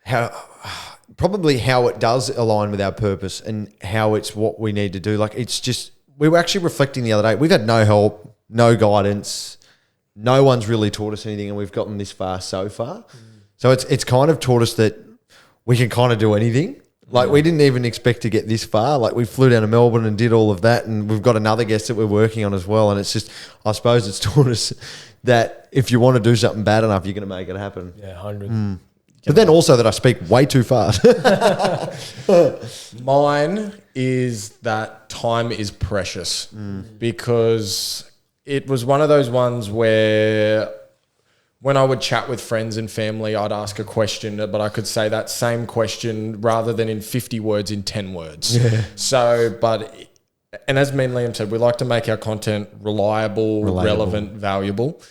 it does align with our purpose and how it's what we need to do. Like it's just, we were actually reflecting the other day. We've had no help, no guidance. No one's really taught us anything and we've gotten this far so far. So it's kind of taught us that we can kind of do anything. Like we didn't even expect to get this far. Like we flew down to Melbourne and did all of that, and we've got another guest that we're working on as well. And it's just, I suppose it's taught us that if you want to do something bad enough, you're going to make it happen. Yeah, 100. But then also that I speak way too fast. Mine is that time is precious because it was one of those ones where when I would chat with friends and family, I'd ask a question, but I could say that same question rather than in 50 words, in 10 words. Yeah. So, and as me and Liam said, we like to make our content reliable, relevant, valuable.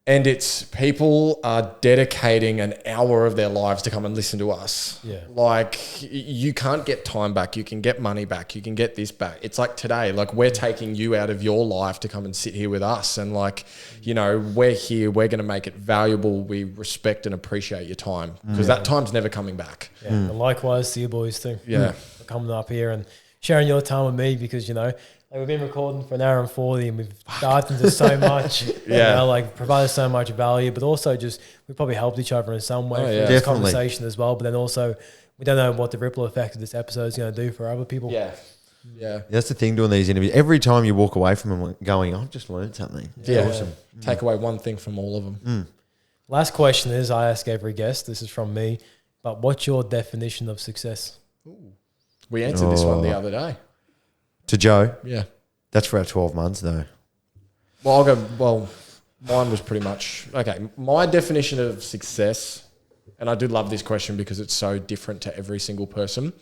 And it's people are dedicating an hour of their lives to come and listen to us. Yeah. Like you can't get time back. You can get money back. You can get this back. It's like today, like we're taking you out of your life to come and sit here with us. And like, you know, we're here, we're going to make it valuable. We respect and appreciate your time because that time's never coming back. Yeah. And likewise to you boys too. Yeah. For coming up here and sharing your time with me because, you know, like we've been recording for an hour and 40 and we've dived into so much, you know, like provided so much value, but also just we probably helped each other in some way through this conversation as well. But then also we don't know what the ripple effect of this episode is going to do for other people. Yeah. Yeah. That's the thing doing these interviews. Every time you walk away from them going, I've just learned something. Yeah. Awesome. Take away one thing from all of them. Last question is, I ask every guest, this is from me, but what's your definition of success? Ooh. We answered this one the other day. To Joe? Yeah. That's for our 12 months though. Well, mine was pretty much, okay, my definition of success, and I do love this question because it's so different to every single person.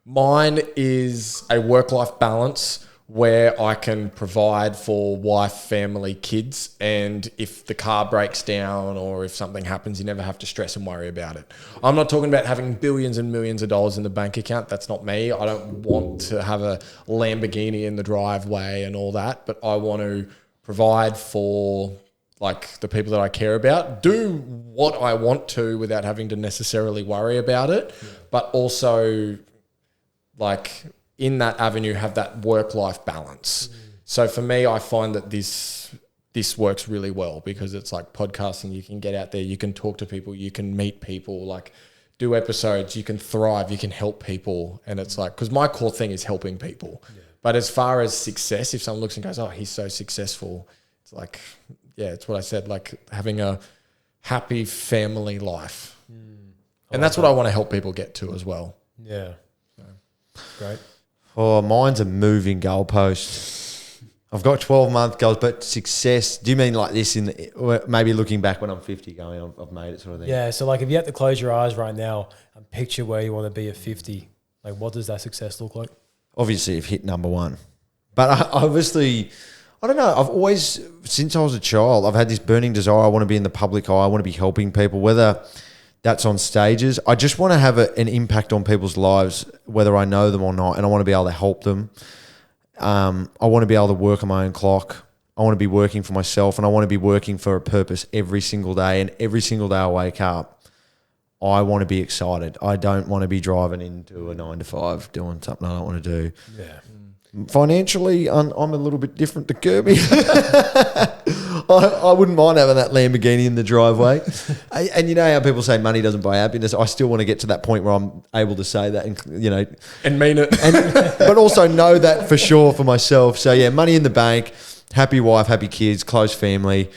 Mine is a work-life balance where I can provide for wife, family, kids, and if the car breaks down or if something happens, you never have to stress and worry about it. I'm not talking about having billions and millions of dollars in the bank account. That's not me. I don't want to have a Lamborghini in the driveway and all that, but I want to provide for like the people that I care about, do what I want to without having to necessarily worry about it, but also like in that avenue have that work-life balance. So for me, I find that this works really well because it's like podcasting, you can get out there, you can talk to people, you can meet people, like do episodes, you can thrive, you can help people. And it's like, because my core thing is helping people. Yeah. But as far as success, if someone looks and goes, oh, he's so successful, it's like, it's what I said, like having a happy family life. And that's what I want to help people get to as well. Yeah. Great. Oh, mine's a moving goalpost. I've got 12-month goals, but success, do you mean like this maybe looking back when I'm 50 going, I've made it sort of thing? Yeah, so like if you had to close your eyes right now and picture where you want to be at 50, like what does that success look like? Obviously, you've hit number one. But obviously, I don't know, I've always, since I was a child, I've had this burning desire. I want to be in the public eye. I want to be helping people, whether that's on stages. I just want to have an impact on people's lives, whether I know them or not, and I want to be able to help them. I want to be able to work on my own clock. I want to be working for myself, and I want to be working for a purpose every single day. And every single day I wake up, I want to be excited. I don't want to be driving into a 9 to 5 doing something I don't want to do. Yeah. Financially, I'm a little bit different to Kirby. I wouldn't mind having that Lamborghini in the driveway. And you know how people say money doesn't buy happiness? I still want to get to that point where I'm able to say that and, you know. And mean it. But also know that for sure for myself. So, yeah, money in the bank, happy wife, happy kids, close family,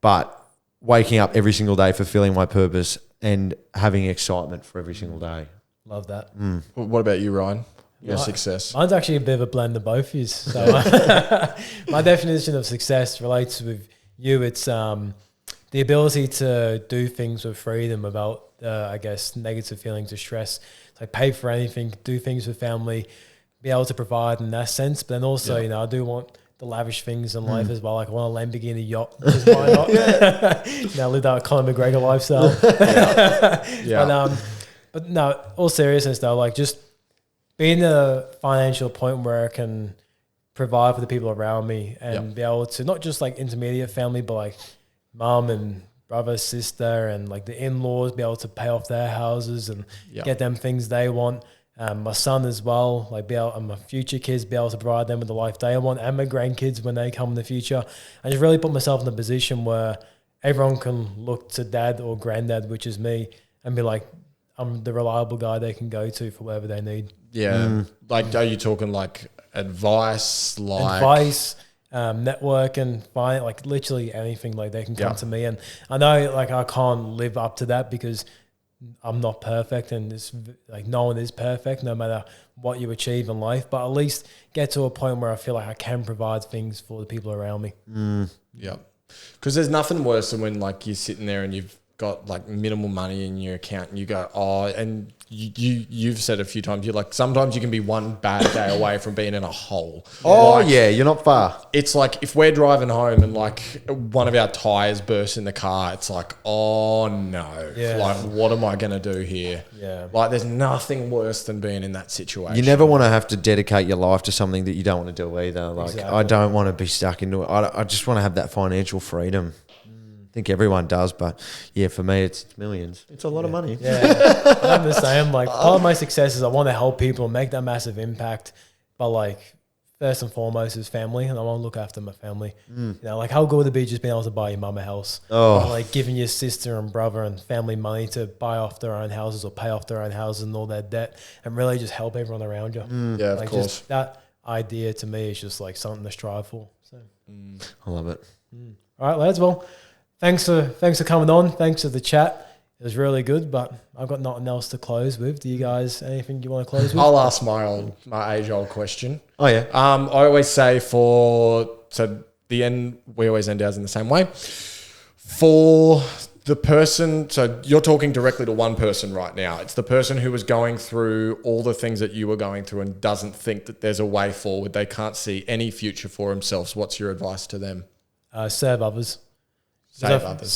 but waking up every single day, fulfilling my purpose and having excitement for every single day. Love that. What about you, Ryan? Your success. Mine's actually a bit of a blend of both of you. So my definition of success relates with you. It's the ability to do things with freedom without, I guess, negative feelings of stress. So pay for anything, do things with family, be able to provide in that sense. But then also, you know, I do want the lavish things in life as well. Like I want a Lamborghini yacht. Why not? Now live that Conor McGregor lifestyle. But no, all seriousness though, like just being at a financial point where I can provide for the people around me and be able to not just like intermediate family, but like mum and brother, sister, and like the in-laws, be able to pay off their houses and get them things they want. My son as well, like and my future kids, be able to provide them with the life they want, and my grandkids when they come in the future. I just really put myself in a position where everyone can look to dad or granddad, which is me, and be like, I'm the reliable guy they can go to for whatever they need. Yeah. Like, are you talking like advice, networking, like literally anything, like they can come to me. And I know like I can't live up to that because I'm not perfect, and it's like no one is perfect no matter what you achieve in life, but at least get to a point where I feel like I can provide things for the people around me. Yeah. Because there's nothing worse than when like you're sitting there and you've got like minimal money in your account and you go, and you've said a few times, you're like, sometimes you can be one bad day away from being in a hole. You're not far. It's like if we're driving home and like one of our tires bursts in the car, it's like, oh no, like what am I going to do here? Yeah. Like there's nothing worse than being in that situation. You never want to have to dedicate your life to something that you don't want to do either. Like I don't want to be stuck into it. I just want to have that financial freedom. I think everyone does, but yeah, for me, it's millions. It's a lot of money. Yeah, I'm the same. Like part of my success is I want to help people and make that massive impact. But like first and foremost is family, and I want to look after my family. You know, like how good would it be just being able to buy your mum a house? Or like giving your sister and brother and family money to buy off their own houses or pay off their own houses and all their debt, and really just help everyone around you. Yeah, like of course. Just that idea to me is just like something to strive for. So I love it. All right, lads. Well, thanks for coming on. Thanks for the chat. It was really good, but I've got nothing else to close with. Do you guys, anything you want to close with? I'll ask my age-old question. Oh, yeah. I always say so the end, we always end ours in the same way. For the person, so you're talking directly to one person right now. It's the person who was going through all the things that you were going through and doesn't think that there's a way forward. They can't see any future for themselves. What's your advice to them? Serve others. Save others.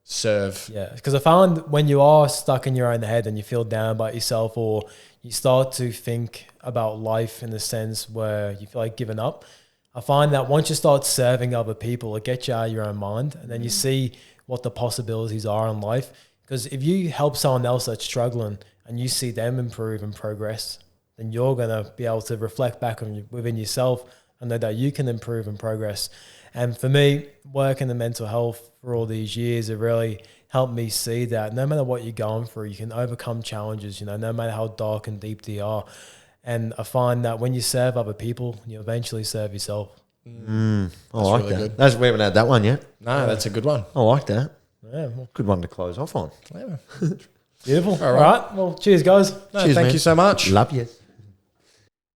Serve. Yeah, because I found when you are stuck in your own head and you feel down about yourself, or you start to think about life in the sense where you feel like giving up, I find that once you start serving other people, it gets you out of your own mind, and then you see what the possibilities are in life. Because if you help someone else that's struggling and you see them improve and progress, then you're going to be able to reflect back on within yourself and know that you can improve and progress. And for me, working in mental health for all these years, it really helped me see that no matter what you're going through, you can overcome challenges, you know, no matter how dark and deep they are. And I find that when you serve other people, you eventually serve yourself. I like really that. good. We haven't had that one yet. No, that's a good one. I like that. Yeah, well, Good one to close off on. Yeah. beautiful. All All right. right. Well, cheers, guys. No, Cheers, thank man. you so much. Love you.